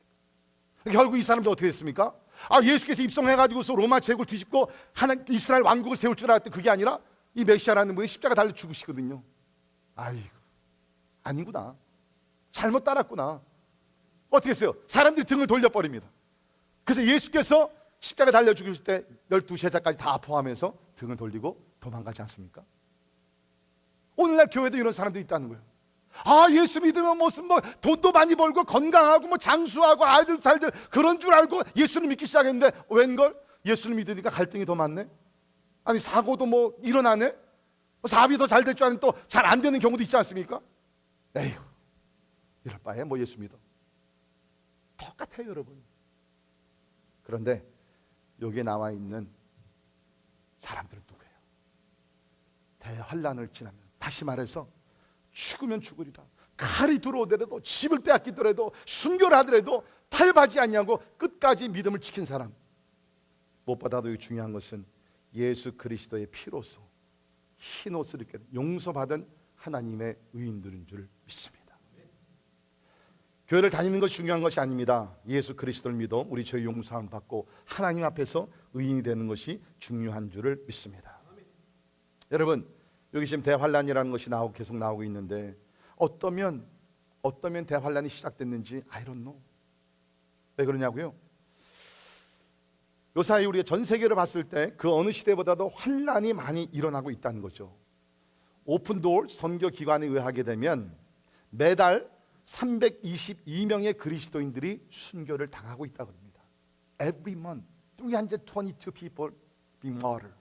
거예요. 결국 이 사람들 어떻게 됐습니까? 예수께서 입성해가지고서 로마 제국을 뒤집고 하나님 이스라엘 왕국을 세울 줄 알았더니 그게 아니라 이 메시아라는 분이 십자가 달려 죽으시거든요. 아이고, 아니구나. 잘못 따랐구나. 어떻게 했어요? 사람들이 등을 돌려버립니다. 그래서 예수께서 십자가 달려 죽으실 때 12제자까지 다 아파하면서 등을 돌리고 도망가지 않습니까? 오늘날 교회도 이런 사람들이 있다는 거예요. 예수 믿으면 무슨 돈도 많이 벌고 건강하고 장수하고 아이들 잘들 그런 줄 알고 예수를 믿기 시작했는데 웬걸? 예수를 믿으니까 갈등이 더 많네. 아니 사고도 일어나네. 사업이 더 잘 될 줄 알았는데 또 잘 안 되는 경우도 있지 않습니까? 에휴, 이럴 바에 예수 믿어. 똑같아요 여러분. 그런데 여기에 나와 있는 사람들은 누구예요? 대환란을 지나면, 다시 말해서 죽으면 죽으리라, 칼이 들어오더라도 집을 빼앗기더라도 순교를 하더라도 타협하지 아니하고 끝까지 믿음을 지킨 사람. 무엇보다도 중요한 것은 예수 그리스도의 피로서 흰 옷을 입게 용서받은 하나님의 의인들인 줄 믿습니다. 교회를 다니는 것이 중요한 것이 아닙니다. 예수 그리스도를 믿어 우리 죄 용서함 받고 하나님 앞에서 의인이 되는 것이 중요한 줄을 믿습니다. 여러분, 여기 지금 대환란이라는 것이 계속 나오고 있는데 어떠면 대환란이 시작됐는지 I don't know. 왜 그러냐고요? 요사이 우리가 전 세계를 봤을 때 그 어느 시대보다도 환란이 많이 일어나고 있다는 거죠. 오픈도어 선교기관에 의하게 되면 매달 322명의 그리스도인들이 순교를 당하고 있다고 합니다. Every month 322 people being martyred.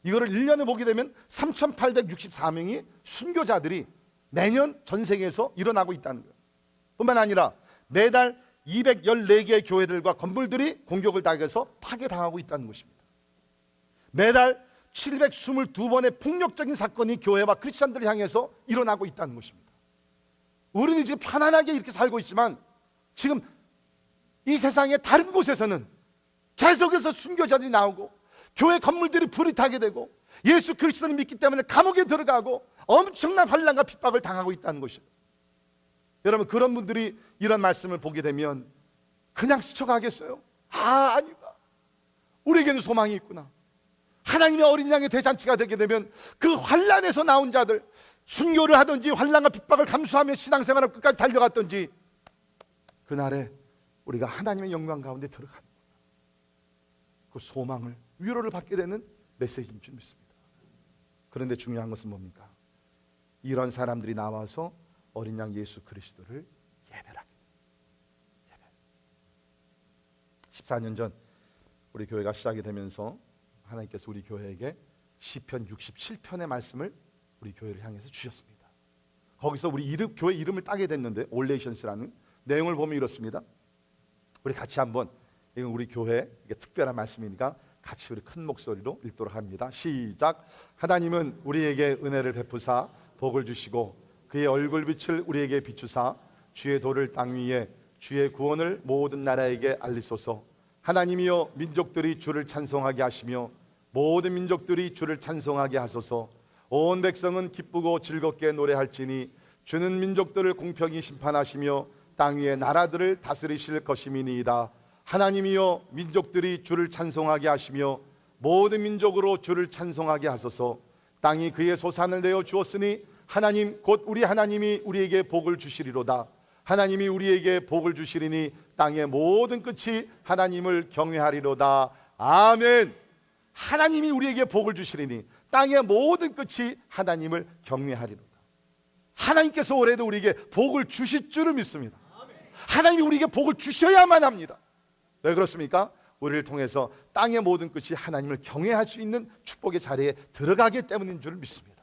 이거를 1년에 보게 되면 3,864명이 순교자들이 매년 전 세계에서 일어나고 있다는 거예요. 뿐만 아니라 매달 214개의 교회들과 건물들이 공격을 당해서 파괴당하고 있다는 것입니다. 매달 722번의 폭력적인 사건이 교회와 크리스찬들을 향해서 일어나고 있다는 것입니다. 우리는 지금 편안하게 이렇게 살고 있지만 지금 이 세상의 다른 곳에서는 계속해서 순교자들이 나오고 교회 건물들이 불이 타게 되고 예수 그리스도를 믿기 때문에 감옥에 들어가고 엄청난 환난과 핍박을 당하고 있다는 것입니다. 여러분, 그런 분들이 이런 말씀을 보게 되면 그냥 스쳐가겠어요? 아니다. 우리에게는 소망이 있구나. 하나님의 어린 양의 대잔치가 되게 되면 그 환난에서 나온 자들, 순교를 하든지 환난과 핍박을 감수하며 신앙생활을 끝까지 달려갔든지, 그날에 우리가 하나님의 영광 가운데 들어가는 그 소망을, 위로를 받게 되는 메시지인 줄 믿습니다. 그런데 중요한 것은 뭡니까? 이런 사람들이 나와서 어린 양 예수 그리스도를 예배하게. 14년 전 우리 교회가 시작이 되면서 하나님께서 우리 교회에게 시편 67편의 말씀을 우리 교회를 향해서 주셨습니다. 거기서 우리 교회 이름을 따게 됐는데, 올레이션스라는 내용을 보면 이렇습니다. 우리 같이 한번, 이건 우리 교회 특별한 말씀이니까 같이 우리 큰 목소리로 읽도록 합니다. 시작. 하나님은 우리에게 은혜를 베푸사 복을 주시고 그의 얼굴빛을 우리에게 비추사 주의 도를 땅 위에 주의 구원을 모든 나라에게 알리소서. 하나님이여, 민족들이 주를 찬송하게 하시며 모든 민족들이 주를 찬송하게 하소서. 온 백성은 기쁘고 즐겁게 노래할지니 주는 민족들을 공평히 심판하시며 땅 위의 나라들을 다스리실 것임이니이다. 하나님이여, 민족들이 주를 찬송하게 하시며 모든 민족으로 주를 찬송하게 하소서. 땅이 그의 소산을 내어 주었으니 하나님 곧 우리 하나님이 우리에게 복을 주시리로다. 하나님이 우리에게 복을 주시리니 땅의 모든 끝이 하나님을 경외하리로다. 아멘. 하나님이 우리에게 복을 주시리니 땅의 모든 끝이 하나님을 경외하리로다. 하나님께서 올해도 우리에게 복을 주실 줄을 믿습니다. 하나님이 우리에게 복을 주셔야만 합니다. 왜 그렇습니까? 우리를 통해서 땅의 모든 끝이 하나님을 경외할 수 있는 축복의 자리에 들어가기 때문인 줄 믿습니다.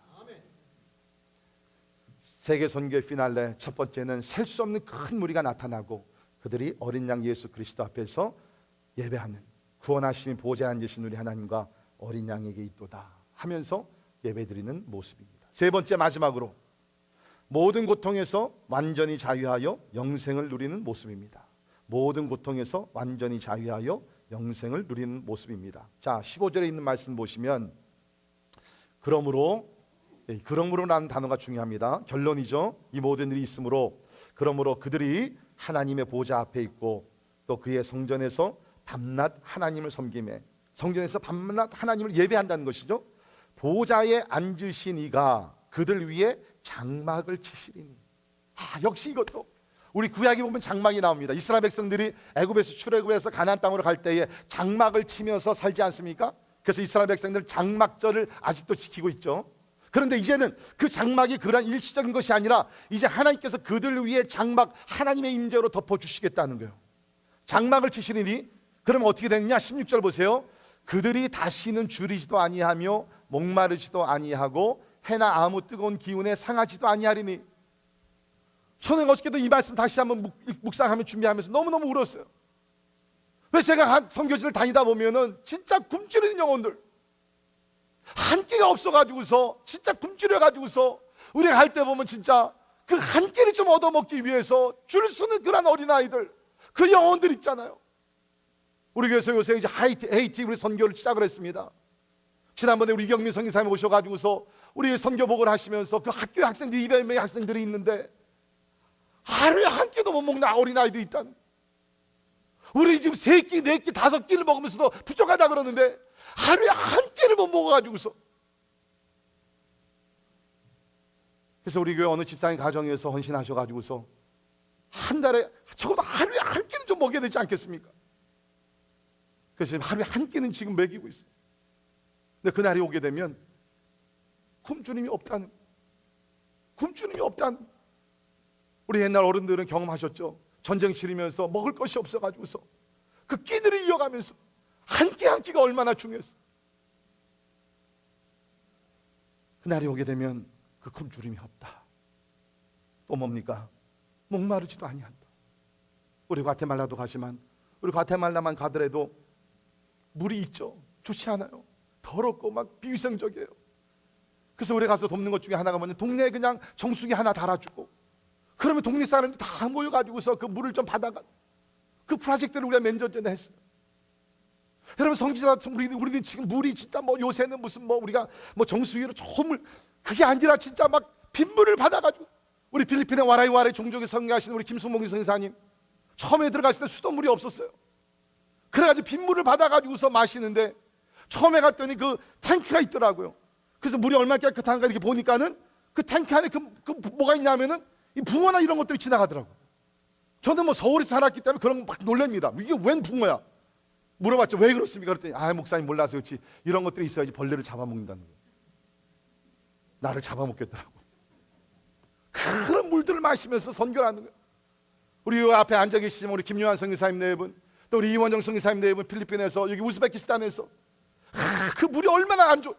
세계 선교의 피날레 첫 번째는 셀 수 없는 큰 무리가 나타나고 그들이 어린 양 예수 그리스도 앞에서 예배하는, 구원하심이 보좌에 앉으신 우리 하나님과 어린 양에게 있도다 하면서 예배드리는 모습입니다. 세 번째, 마지막으로 모든 고통에서 완전히 자유하여 영생을 누리는 모습입니다. 모든 고통에서 완전히 자유하여 영생을 누리는 모습입니다. 자, 15절에 있는 말씀 보시면 그러므로라는 단어가 중요합니다. 결론이죠. 이 모든 일이 있으므로, 그러므로 그들이 하나님의 보좌 앞에 있고 또 그의 성전에서 밤낮 하나님을 섬기매, 성전에서 밤낮 하나님을 예배한다는 것이죠. 보좌에 앉으신 이가 그들 위에 장막을 치시리니. 역시 이것도 우리 구약에 보면 장막이 나옵니다. 이스라엘 백성들이 애굽에서 출애굽해서 가나안 땅으로 갈 때에 장막을 치면서 살지 않습니까? 그래서 이스라엘 백성들 장막절을 아직도 지키고 있죠. 그런데 이제는 그 장막이 그런 일시적인 것이 아니라 이제 하나님께서 그들 위에 장막, 하나님의 임재로 덮어주시겠다는 거예요. 장막을 치시리니, 그러면 어떻게 되느냐? 16절 보세요. 그들이 다시는 줄이지도 아니하며 목마르지도 아니하고 해나 아무 뜨거운 기운에 상하지도 아니하리니. 저는 어저께도 이 말씀 다시 한번 묵상하며 준비하면서 너무너무 울었어요. 왜? 제가 선교지를 다니다 보면은 진짜 굶주리는 영혼들, 한 끼가 없어가지고서 진짜 굶주려가지고서 우리가 갈 때 보면 진짜 그 한 끼를 좀 얻어먹기 위해서 줄 서는 그런 어린아이들, 그 영혼들 있잖아요. 우리 교회에서 요새 이제 하이티 우리 선교를 시작을 했습니다. 지난번에 우리 이경민 선교사님 오셔가지고서 우리 선교복을 하시면서 그 학교 학생들 200명의 학생들이 있는데 하루에 한 끼도 못 먹는 어린아이들이 있다는. 우리 지금 3끼, 4끼, 5끼를 먹으면서도 부족하다 그러는데 하루에 한 끼를 못 먹어가지고서. 그래서 우리 교회 어느 집사님 가정에서 헌신하셔가지고서 한 달에 적어도 하루에 한 끼는 좀 먹여야 되지 않겠습니까? 그래서 하루에 한 끼는 지금 먹이고 있어요. 근데 그날이 오게 되면 굶주림이 없다는. 우리 옛날 어른들은 경험하셨죠. 전쟁 치르면서 먹을 것이 없어가지고서 그 끼들을 이어가면서 한 끼 한 끼가 얼마나 중요했어. 그날이 오게 되면 그 굶주림이 없다. 또 뭡니까? 목마르지도 아니한다. 우리 과테말라도 가지만, 우리 과테말라만 가더라도 물이 있죠. 좋지 않아요. 더럽고 막 비위생적이에요. 그래서 우리 가서 돕는 것 중에 하나가 뭐냐면 동네에 그냥 정수기 하나 달아주고, 그러면 동네 사람들이 다 모여가지고서 그 물을 좀 받아가. 그 프로젝트를 우리가 몇 년 전에 했어요. 여러분, 성지라 우리는 지금 물이 진짜 뭐 요새는 무슨 뭐 우리가 뭐 정수기로 좋은 물, 그게 아니라 진짜 막 빗물을 받아가지고 우리 필리핀의 와라이 종족에 선교하신 우리 김수몽 선교사님, 처음에 들어갔을 때 수돗물이 없었어요. 그래가지고 빗물을 받아가지고서 마시는데, 처음에 갔더니 그 탱크가 있더라고요. 그래서 물이 얼마나 깨끗한가 이렇게 보니까는 그 탱크 안에 그 뭐가 있냐면은 이 붕어나 이런 것들이 지나가더라고요. 저는 뭐 서울에 살았기 때문에 그런 거 막 놀랍니다. 이게 웬 붕어야? 물어봤죠. 왜 그렇습니까? 그랬더니 목사님 몰라서 그렇지, 이런 것들이 있어야지 벌레를 잡아먹는다는 거예요. 나를 잡아먹겠더라고. 그런 물들을 마시면서 선교를 하는 거예요. 우리 요 앞에 앉아 계시지만 우리 김요한 선교사님 네 분, 또 우리 이원정 선교사님 네 분, 필리핀에서, 여기 우즈베키스탄에서 그 물이 얼마나 안 좋아.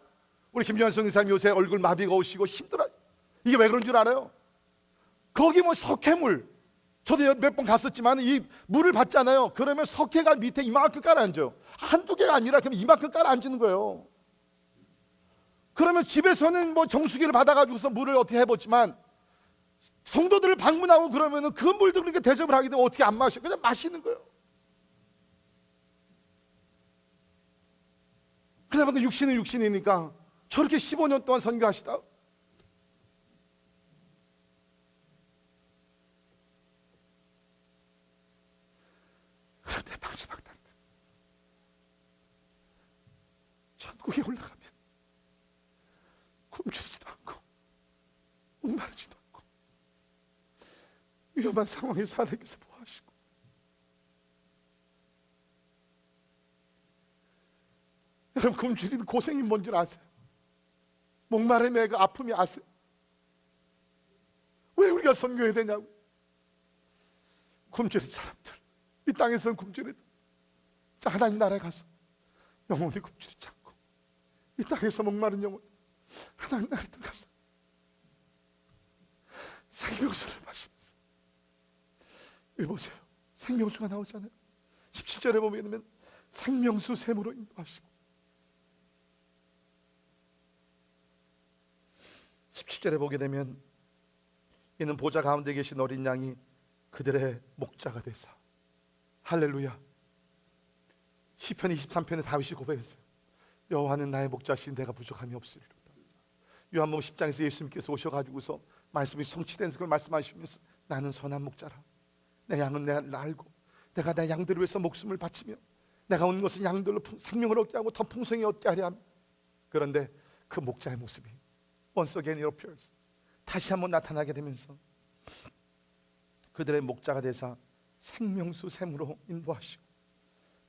우리 김요한 선교사님 요새 얼굴 마비가 오시고 힘들어요. 이게 왜 그런 줄 알아요? 거기 뭐 석회물, 저도 몇 번 갔었지만 이 물을 받잖아요. 그러면 석회가 밑에 이만큼 깔아앉아요. 한두 개가 아니라 그럼 이만큼 깔아앉는 거예요. 그러면 집에서는 뭐 정수기를 받아가지고서 물을 어떻게 해봤지만, 성도들을 방문하고 그러면은 그 물도 그렇게 대접을 하게 되면 어떻게 안 마셔? 그냥 마시는 거예요. 그다음에 그 육신은 육신이니까 저렇게 15년 동안 선교하시다. 그런데 마지막 날 천국에 올라가면 굶주리지도 않고 목마르지도 않고 위험한 상황에서 하나님께서 보호하시고, 여러분 굶주리는 고생이 뭔지 아세요? 목마름의 그 아픔이 아세요? 왜 우리가 선교해야 되냐고. 굶주린 사람들, 이 땅에서는 굶주리다. 자, 하나님 나라에 가서 영원히 굶주리지 않고, 이 땅에서 목마른 영혼 하나님 나라에 들어가서 생명수를 마시면서, 여기 보세요. 생명수가 나오잖아요. 17절에 보면 생명수 샘으로 인도하시고, 17절에 보게 되면 이는 보좌 가운데 계신 어린 양이 그들의 목자가 되사. 할렐루야. 시편 23편에 다윗이 고백했어요. 여호와는 나의 목자신 내가 부족함이 없으리로다. 요한복음 10장에서 예수님께서 오셔가지고서 말씀이 성취된 걸 말씀하시면서, 나는 선한 목자라. 내 양은 내가 알고 내가 내 양들을 위해서 목숨을 바치며 내가 온 것은 양들로 생명을 얻게 하고 더 풍성히 얻게 하려 함. 그런데 그 목자의 모습이 once again it appears, 다시 한번 나타나게 되면서 그들의 목자가 되사 생명수 샘으로 인도하시고,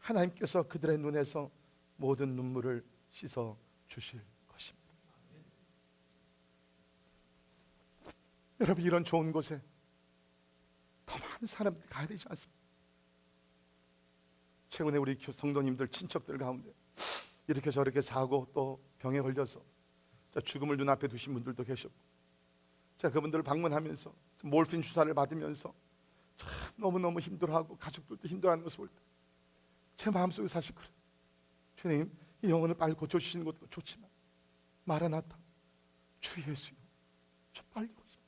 하나님께서 그들의 눈에서 모든 눈물을 씻어 주실 것입니다. 여러분, 이런 좋은 곳에 더 많은 사람들이 가야 되지 않습니까? 최근에 우리 성도님들 친척들 가운데 이렇게 저렇게 사고 또 병에 걸려서 죽음을 눈앞에 두신 분들도 계셨고, 제가 그분들을 방문하면서 몰핀 주사를 받으면서 참 너무너무 힘들어하고 가족들도 힘들어하는 것을 볼 때 제 마음속에 사실 그래요. 주님, 이 영혼을 빨리 고쳐주시는 것도 좋지만 마라나타, 주 예수요, 저 빨리 오십니다.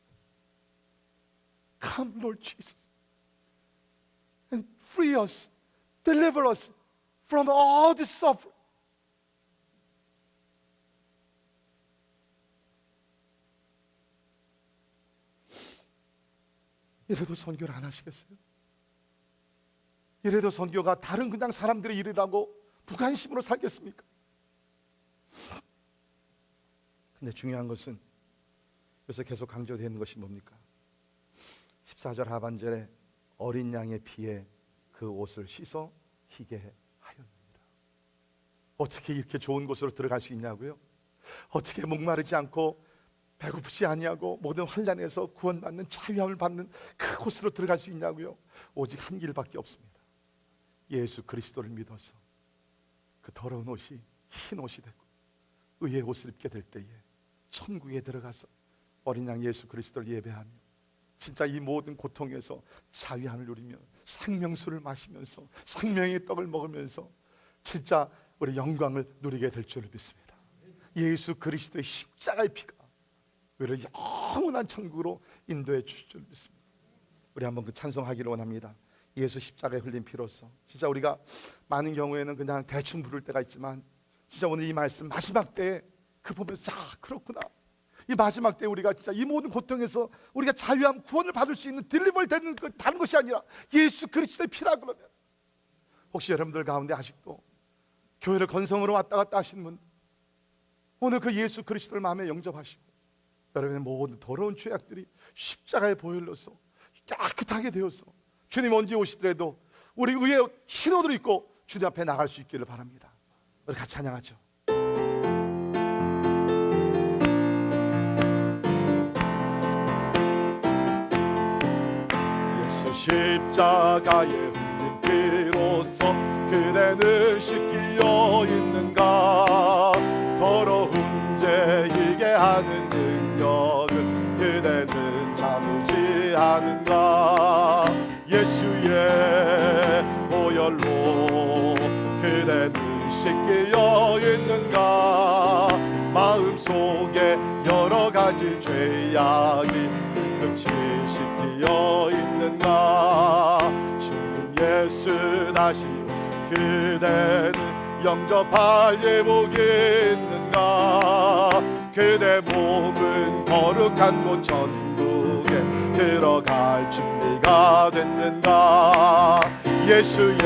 Come Lord Jesus and free us, deliver us from all this suffering. 이래도 선교를 안 하시겠어요? 이래도 선교가 다른 그냥 사람들의 일이라고 무관심으로 살겠습니까? 근데 중요한 것은 여기서 계속 강조되는 것이 뭡니까? 14절 하반절에 어린 양의 피에 그 옷을 씻어 희게 하였느니라. 어떻게 이렇게 좋은 곳으로 들어갈 수 있냐고요? 어떻게 목마르지 않고 배고프지 아니하고 모든 환난에서 구원받는 자유함을 받는 그곳으로 들어갈 수 있냐고요? 오직 한 길밖에 없습니다. 예수 그리스도를 믿어서 그 더러운 옷이 흰 옷이 되고 의의 옷을 입게 될 때에 천국에 들어가서 어린 양 예수 그리스도를 예배하며 진짜 이 모든 고통에서 자유함을 누리며 생명수를 마시면서 생명의 떡을 먹으면서 진짜 우리 영광을 누리게 될 줄을 믿습니다. 예수 그리스도의 십자가의 피가 우리를 영원한 천국으로 인도해 주실 줄 믿습니다. 우리 한번 그 찬송하기를 원합니다. 예수 십자가에 흘린 피로서. 진짜 우리가 많은 경우에는 그냥 대충 부를 때가 있지만 진짜 오늘 이 말씀 마지막 때에 그 보면서 그렇구나, 이 마지막 때 우리가 진짜 이 모든 고통에서 우리가 자유함, 구원을 받을 수 있는 딜리버리 되는 그 다른 것이 아니라 예수 그리스도의 피라. 그러면 혹시 여러분들 가운데 아직도 교회를 건성으로 왔다 갔다 하시는 분, 오늘 그 예수 그리스도를 마음에 영접하시고 여러분의 모든 더러운 죄악들이 십자가의 보혈로서 깨끗하게 되어서 주님 언제 오시더라도 우리 의의 신호를 입고 주님 앞에 나갈 수 있기를 바랍니다. 우리 같이 찬양하죠. 예수 십자가의 흘린 피로써 그대는 씻기어 있는가? 더러운 죄 이게 하는 능력을 그대는 참으지 않은가? 예수의 보혈로 그대는 씻기어 있는가? 마음속에 여러 가지 죄악이 깨끗이 씻기어 있는가? 주는 예수 다시 그대는 영접할 예복이 있는가? 그대 몸은 거룩한 곳 천국에 들어갈 준비가 됐는가? 예수의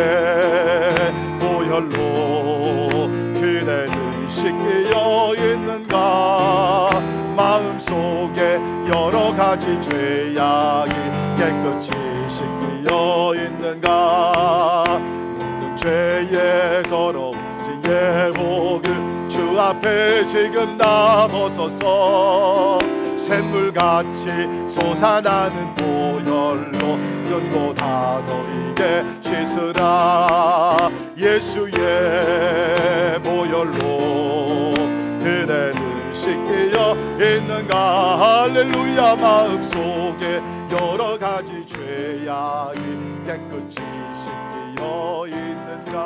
보혈로 그대는 씻기어 있는가? 마음속에 여러 가지 죄악이 깨끗이 씻기어 있는가? 모든 죄의 더러운 죄의 복을 주 앞에 지금 다 벗어서 샘물같이 솟아나는 보혈로 눈고 다 너에게 씻으라. 예수의 보혈로 그대는 씻기어 있는가? 할렐루야. 마음속에 여러 가지 죄악이 깨끗이 씻기어 있는가?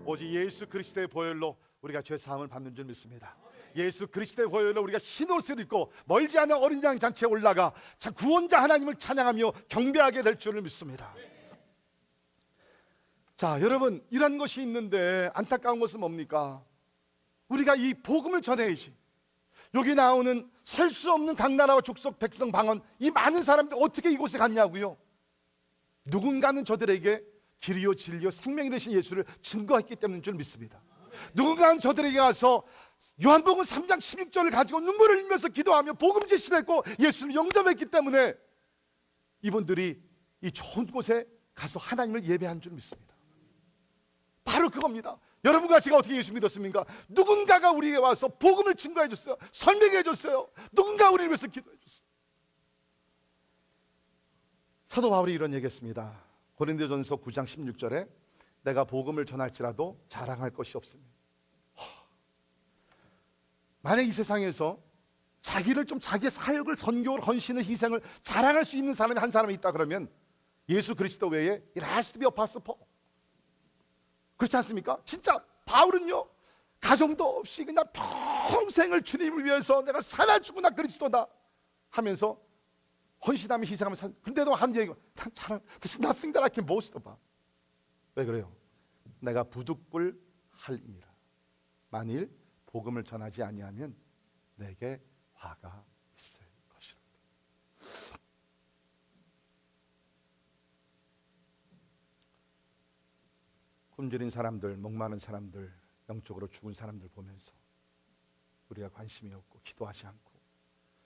오직 예수 그리스도의 보혈로 우리가 죄 사함을 받는 줄 믿습니다. 예수 그리스도의 보혈로 우리가 흰 옷을 입고 멀지 않은 어린 양 잔치에 올라가 구원자 하나님을 찬양하며 경배하게 될 줄을 믿습니다. 자, 여러분, 이런 것이 있는데 안타까운 것은 뭡니까? 우리가 이 복음을 전해야지. 여기 나오는 셀 수 없는 각 나라와 족속 백성 방언, 이 많은 사람들이 어떻게 이곳에 갔냐고요? 누군가는 저들에게 길이요 진리요 생명이 되신 예수를 증거했기 때문인 줄 믿습니다. 누군가는 저들에게 가서 요한복음 3장 16절을 가지고 눈물을 흘리면서 기도하며 복음 제시했고 예수를 영접했기 때문에 이분들이 이 좋은 곳에 가서 하나님을 예배한 줄 믿습니다. 바로 그겁니다. 여러분과 제가 어떻게 예수 믿었습니까? 누군가가 우리에게 와서 복음을 증거해 줬어요. 설명해 줬어요. 누군가 우리를 위해서 기도해 줬어요. 사도 바울이 이런 얘기했습니다. 고린도전서 9장 16절에 내가 복음을 전할지라도 자랑할 것이 없습니다. 만약 이 세상에서 자기를 좀 자기의 사역을, 선교를, 헌신을, 희생을 자랑할 수 있는 사람이 한 사람이 있다 그러면 예수 그리스도 외에 it has to be apostle Paul. 그렇지 않습니까? 진짜 바울은요, 가정도 없이 그냥 평생을 주님을 위해서 내가 살아 죽으나 그리스도다 하면서 헌신하며 희생하며 산. 그런데도 한 얘기가 자랑, there's nothing that I can boast about. 왜 그래요? 내가 부득불 할임이라. 만일 복음을 전하지 아니하면 내게 화가 있을 것이라. 굶주린 사람들, 목마른 사람들, 영적으로 죽은 사람들 보면서 우리가 관심이 없고 기도하지 않고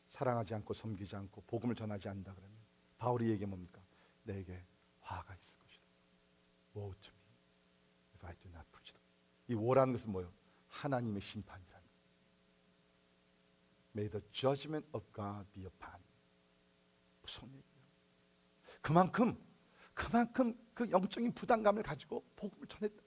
사랑하지 않고 섬기지 않고 복음을 전하지 않는다 그러면 바울이 얘기해 뭡니까? 내게 화가 있을 것이다. Woe to me if I do not preach. 이 wo라는 것은 뭐예요? 하나님의 심판이라는 거예요. May the judgment of God be upon you. 무슨 얘기예요? 그만큼 그 영적인 부담감을 가지고 복음을 전했다.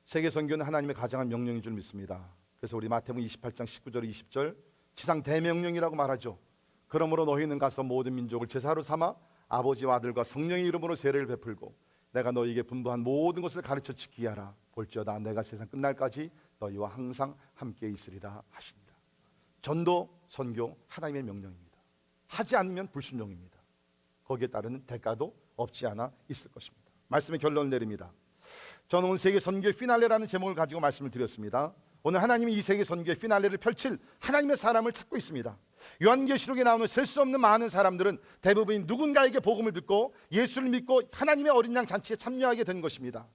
세계 선교는 하나님의 가장한 명령인 줄 믿습니다. 그래서 우리 마태복음 28장 19절 20절 지상 대명령이라고 말하죠. 그러므로 너희는 가서 모든 민족을 제사로 삼아 아버지와 아들과 성령의 이름으로 세례를 베풀고 내가 너희에게 분부한 모든 것을 가르쳐 지키게 하라. 볼지어다 내가 세상 끝날까지 너희와 항상 함께 있으리라 하십니다. 전도, 선교 하나님의 명령입니다. 하지 않으면 불순종입니다. 거기에 따르는 대가도 없지 않아 있을 것입니다. 말씀의 결론을 내립니다. 저는 오늘 세계 선교의 피날레라는 제목을 가지고 말씀을 드렸습니다. 오늘 하나님이 이 세계 선교의 피날레를 펼칠 하나님의 사람을 찾고 있습니다. 요한계시록에 나오는 셀 수 없는 많은 사람들은 대부분 누군가에게 복음을 듣고 예수를 믿고 하나님의 어린 양 잔치에 참여하게 된 것입니다.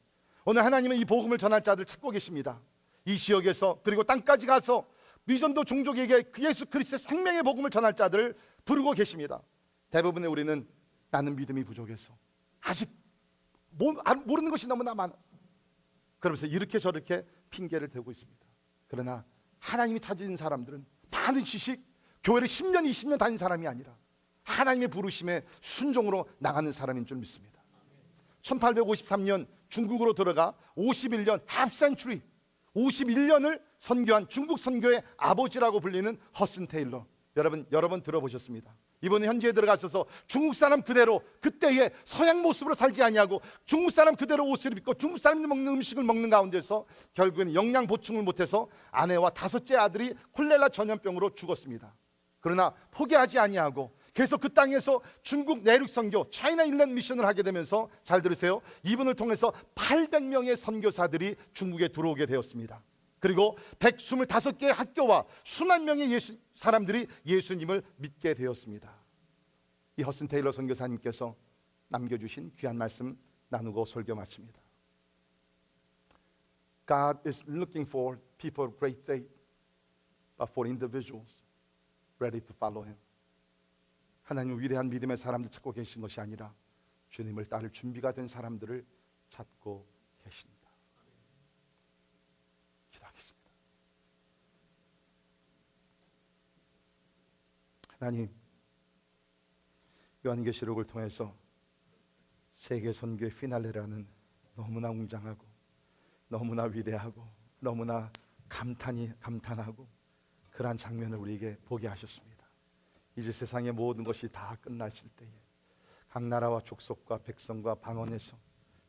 오늘 하나님은 이 복음을 전할 자들 찾고 계십니다. 이 지역에서 그리고 땅까지 가서 미전도 종족에게 예수 그리스도의 생명의 복음을 전할 자들을 부르고 계십니다. 대부분의 우리는 나는 믿음이 부족해서 아직 모르는 것이 너무나 많아, 그러면서 이렇게 저렇게 핑계를 대고 있습니다. 그러나 하나님이 찾은 사람들은 많은 지식, 교회를 10년 20년 다닌 사람이 아니라 하나님의 부르심에 순종으로 나가는 사람인 줄 믿습니다. 1853년 중국으로 들어가 51년 half-century 51년을 선교한 중국 선교의 아버지라고 불리는 허슨 테일러, 여러분 들어보셨습니다. 이번에 현지에 들어가셔서 중국 사람 그대로 그때의 서양 모습으로 살지 아니하고 중국 사람 그대로 옷을 입고 중국 사람이 먹는 음식을 먹는 가운데서 결국에는 영양 보충을 못해서 아내와 5째 아들이 콜레라 전염병으로 죽었습니다. 그러나 포기하지 아니하고 계속 그 땅에서 중국 내륙 선교 차이나 인랜드 미션을 하게 되면서, 잘 들으세요, 이분을 통해서 800명의 선교사들이 중국에 들어오게 되었습니다. 그리고 125개의 학교와 수만 명의 사람들이 예수님을 믿게 되었습니다. 이 허슨 테일러 선교사님께서 남겨주신 귀한 말씀 나누고 설교 마칩니다. God is looking for people of great faith, but for individuals ready to follow Him. 하나님 위대한 믿음의 사람들 찾고 계신 것이 아니라 주님을 따를 준비가 된 사람들을 찾고 계십니다. 기도하겠습니다. 하나님, 요한계시록을 통해서 세계 선교의 피날레라는 너무나 웅장하고 너무나 위대하고 너무나 감탄하고 그러한 장면을 우리에게 보게 하셨습니다. 이제 세상의 모든 것이 다 끝났을 때에 각 나라와 족속과 백성과 방언에서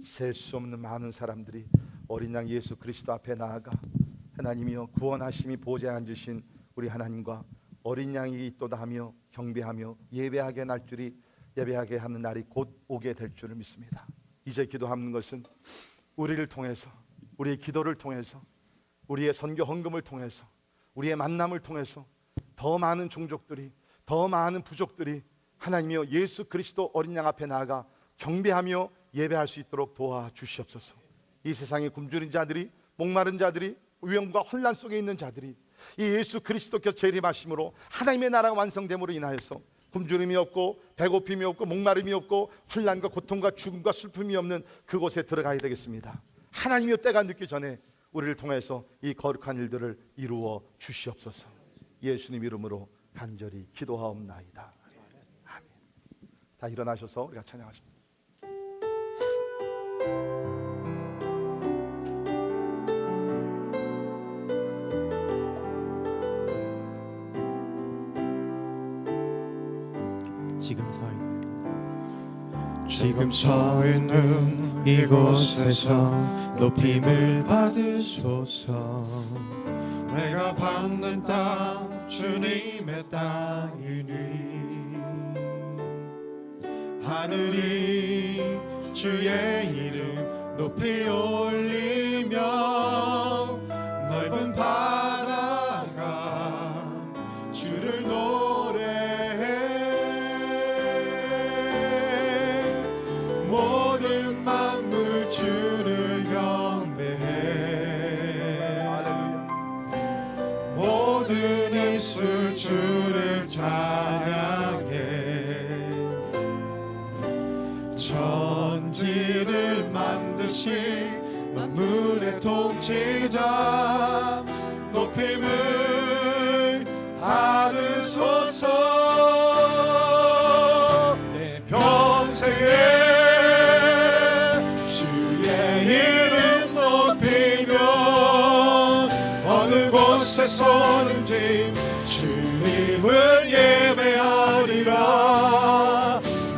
셀 수 없는 많은 사람들이 어린 양 예수 그리스도 앞에 나아가 하나님이여 구원하심이 보좌에 앉으신 우리 하나님과 어린 양이 있도다 하며 경배하며 예배하게 하는 날이 곧 오게 될 줄을 믿습니다. 이제 기도하는 것은 우리를 통해서, 우리의 기도를 통해서, 우리의 선교 헌금을 통해서, 우리의 만남을 통해서 더 많은 종족들이, 더 많은 부족들이 하나님이여 예수 그리스도 어린 양 앞에 나아가 경배하며 예배할 수 있도록 도와주시옵소서. 이 세상에 굶주린 자들이, 목마른 자들이, 위험과 혼란 속에 있는 자들이 이 예수 그리스도께서 재림하심으로 하나님의 나라가 완성됨으로 인하여서 굶주림이 없고 배고픔이 없고 목마름이 없고 혼란과 고통과 죽음과 슬픔이 없는 그곳에 들어가야 되겠습니다. 하나님의 때가 늦기 전에 우리를 통해서 이 거룩한 일들을 이루어 주시옵소서. 예수님 이름으로 간절히 기도하옵나이다. 아멘. 다 일어나셔서 우리가 찬양하십니다. 지금 서 있는 이곳에서 높임을 받으소서. 내가 받는 땅 주님의 땅이니 하늘이 주의 이름 높이 올리며 넓은 바다가 주를 모든 만물 주를 경배해. 모든 이슬 주를 찬양해. 천지를 만드신 만물의 통치자 높임을 받으소서. 내 평생에 곳에서든지 주님을 예배하리라.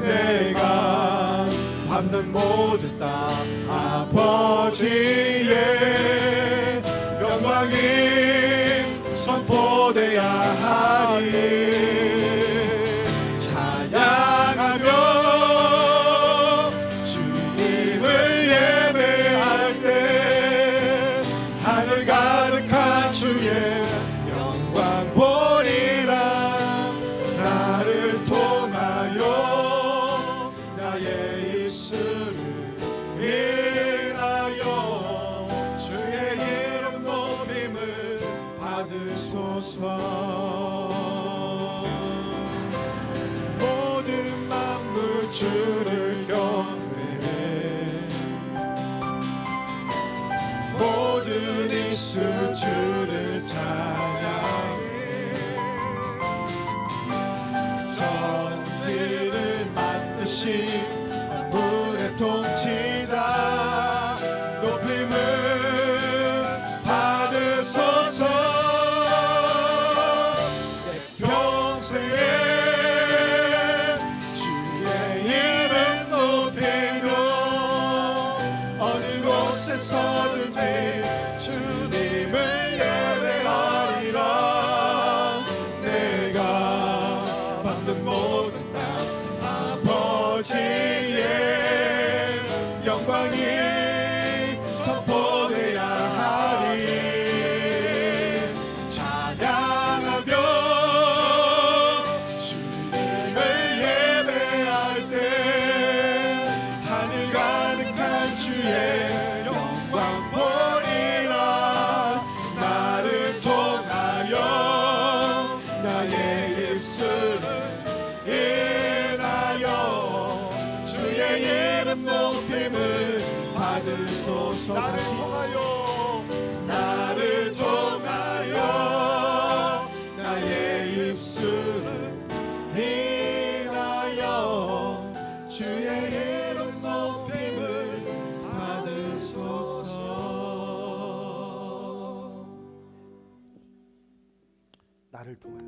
내가 받는 모든 땅 아버지의 영광이 선포되어야 하리. 찬양하며 주님을 예배하리. 주를 경배해 모든 입술 주를 찬양해 천지를 만드신 만물의 통치자 높임을 받으소서 내 평생에 주의 이름 높이며 어느 곳에서든지 주님을 예배하리라 내가 받는 모든 땅 아버지의 영광이 선포되어야 하리 찬양하며 주님을 예배할 때 하늘 가득한 주의 영광 보리라 나를 통하여 나의 입술을 인하여 주의 이름 높임을 받으소서 다시 나를 통하여 나의 입술을 인하여 주의 이름 높임을 받으소서 나를 통하여.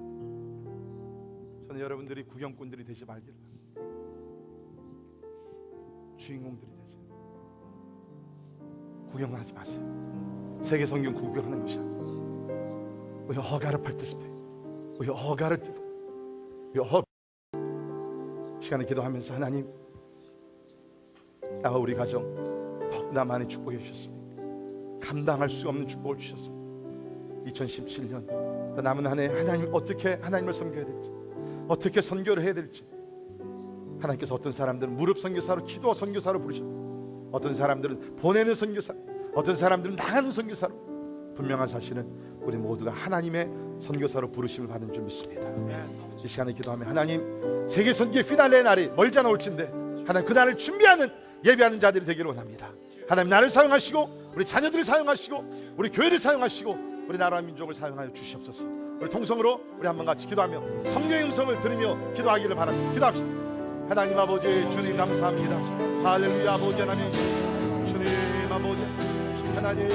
저는 여러분들이 구경꾼들이 되지 말기를 바랍니다. 주인공들이 되세요. 구경하지 마세요. 세계 성경 구경하는 것이 아니에요. We all gotta participate. We all gotta do. We all 시간에 기도하면서 하나님 나와 우리 가정 더욱나 많이 축복해 주셨습니다. 감당할 수 없는 축복을 주셨습니다. 2017년 남은 한 해 하나님 어떻게 하나님을 섬겨야 될지 어떻게 선교를 해야 될지 하나님께서 어떤 사람들은 무릎 선교사로 기도 선교사로 부르셨고 어떤 사람들은 보내는 선교사 어떤 사람들은 나가는 선교사로 분명한 사실은 우리 모두가 하나님의 선교사로 부르심을 받은 줄 믿습니다. 이 시간에 기도하며 하나님 세계 선교의 피날레의 날이 멀지 않아 올진데 하나님 그 날을 준비하는 예배하는 자들이 되기를 원합니다. 하나님 나를 사용하시고 우리 자녀들을 사용하시고 우리 교회를 사용하시고 우리 나라와 민족을 사용하여 주시옵소서. 우리 통성으로 우리 한번 같이 기도하며 성령의 음성을 들으며 기도하기를 바랍니다. 기도합시다. 하나님 아버지 주님 감사합니다. 할렐루야. 아버지 하나님 주님 아버지 하나님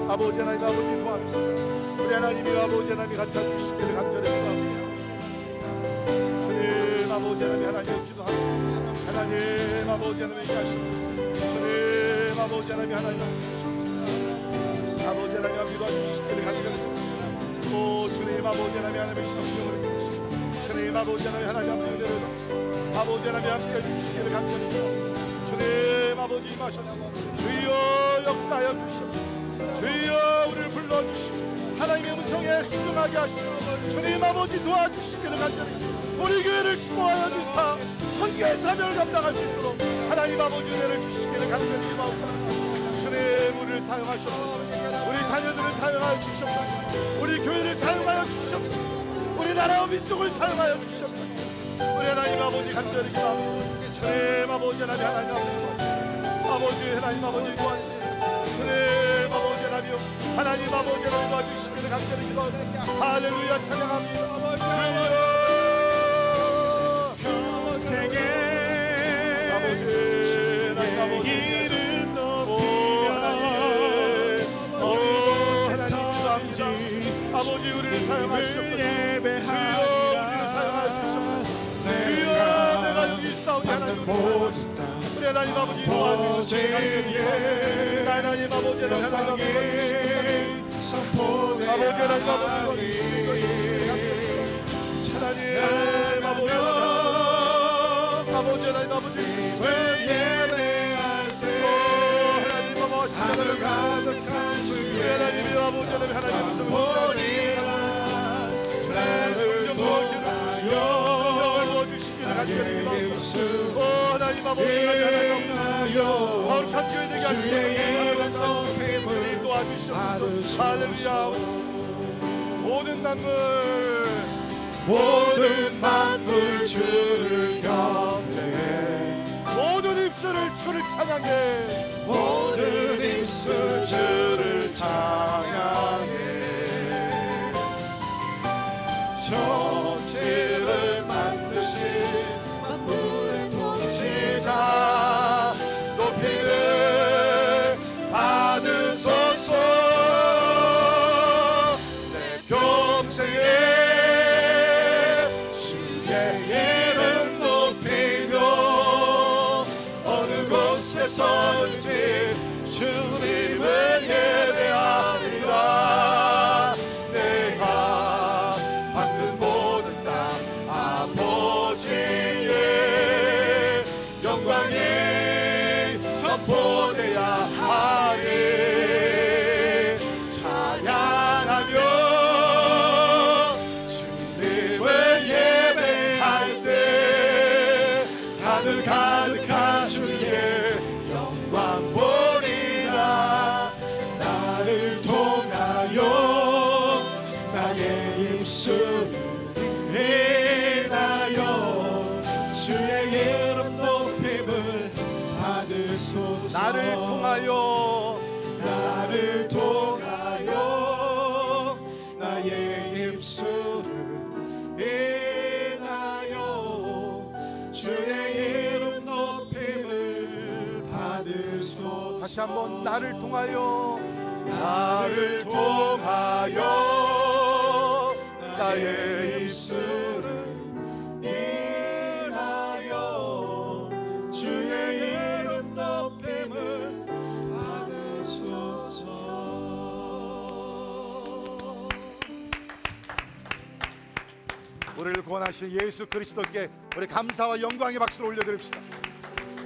아버지 하나님 아버지 도와주시옵소서. 우리 하나님이 아버지 하나님이 같이 해주시기를 간절히 기도합니다. 주님 아버지 하나님 하나님 기도합니다. 하나님 아버지 하나님 얘기하시옵소서. 주님 아버지 하나님 하나님 아버지 하나님 기도하시기를 간절히 오 주님 아버지 하나님 하나님의 성령을 주님 아버지 하나님 하나님 은혜를 아버지 하나님 함께 해주시기를 간절히 주님 아버지 임하셔서 주여 역사하여 주시옵소서. 주여 우리를 불러주시고 하나님의 음성에 순종하게 하시고 주님 아버지 도와주시기를 간절히 우리 교회를 축복하여 주사 선교의 사명을 감당할 수 있도록 하나님 아버지 은혜를 주시기를 간절히 기도하옵니다. 주님 우리를 사용하시옵소서. 우리 자녀들을 사용하여 주시옵소서. 우리 교회를 사용하여 주시옵소서. 우리 나라와 민족을 사용하여 주시옵소서. 우리 하나님 아버지 간절히 기도합니다. 주님 아버지 하나님 하나님 아버지 하나님 아버지 도와주시옵소서. 주님 아버지 하나님 하나님 아버지 하나님 도와주시기를 간절히 기도합니다. 할렐루야 찬양합니다. 주여 평생에 아버지 하나님 아버지 이름 높이며 아버지 우리를 사용하시옵소서. 예배하리라 주여 내가 여기 싸우지 않아도 우리 하나님 아버지 도와주시옵소서. 하나님 아버지 하나님 아버지 하나님 아버지 하나님 아버지 하나님 아버지 예배할 때 하늘 가득한 주의 하나님이 아버지 하나님 하나님 보리라 나를 통하여 도와주시기를 간절히 예수 하나님 아버지 인하여 거룩한 교회 되게 주의 이름 하시옵소서. 도와주시옵소서. 할렐루야. 모든 만물 주를 경배해 주를 찬양해. 모든 입술 주를 찬양해. 천지를 만드신 만물의 통치자 높이를 받으소서. 내 평생에 주의 이름 높이며 어느 곳에서든지 주님을 예배하리라. 내가 받는 모든 땅 아버지의 영광이 선포돼야 하리. 찬양하며 주님을 예배할 때 하늘 가득한 주의 영광 보리라. 나를 통하여 나의 입술을 인하여 주의 이름 높임을 받으소서. 나를 통하여 나를 통하여 나의 입술을 인하여 주의 이름 높임을 받으소서. 다시 한번 나를 통하여 나를 통하여 나의 입술을 인하여 주의 이름 높임을 받으소서. 우리를 구원하신 예수 그리스도께 우리 감사와 영광의 박수를 올려드립시다.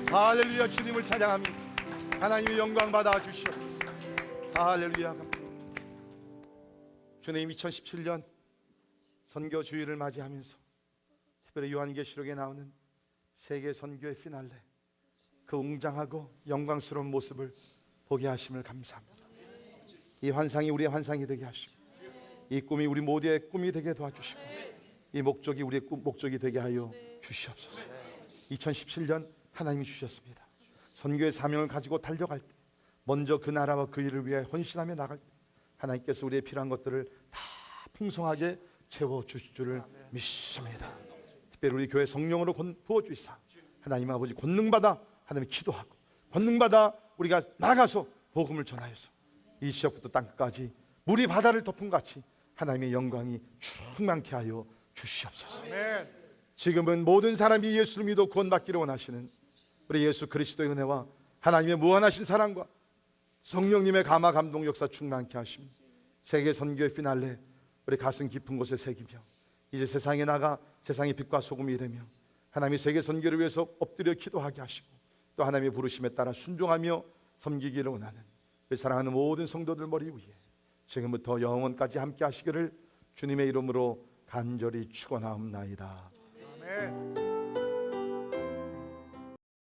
할렐루야. 주님을 찬양합니다. 하나님의 영광 받아 주시옵소서. 할렐루야. 주님 2017년 선교 주일을 맞이하면서 특별히 요한계시록에 나오는 세계 선교의 피날레, 그 웅장하고 영광스러운 모습을 보게 하심을 감사합니다. 이 환상이 우리의 환상이 되게 하시고, 이 꿈이 우리 모두의 꿈이 되게 도와주시고, 이 목적이 우리의 목적이 되게 하여 주시옵소서. 2017년 하나님이 주셨습니다. 선교의 사명을 가지고 달려갈 때, 먼저 그 나라와 그 일을 위해 헌신하며 나갈 때 하나님께서 우리의 필요한 것들을 다 풍성하게 채워주실 줄을 믿습니다. 특별히 우리 교회 성령으로 부어주시사 하나님 아버지 권능받아 하나님의 기도하고, 권능받아 우리가 나가서 복음을 전하여서 이 지역부터 땅끝까지 물이 바다를 덮은 같이 하나님의 영광이 충만케 하여 주시옵소서. 지금은 모든 사람이 예수를 믿어 구원받기를 원하시는 우리 예수 그리스도의 은혜와 하나님의 무한하신 사랑과 성령님의 감화 감동 역사 충만케 하시며 세계 선교의 피날레 우리 가슴 깊은 곳에 새기며 이제 세상에 나가 세상의 빛과 소금이 되며 하나님의 세계 선교를 위해서 엎드려 기도하게 하시고, 또 하나님의 부르심에 따라 순종하며 섬기기를 원하는 우리 사랑하는 모든 성도들 머리 위에 지금부터 영원까지 함께 하시기를 주님의 이름으로 간절히 축원하옵나이다. 아멘.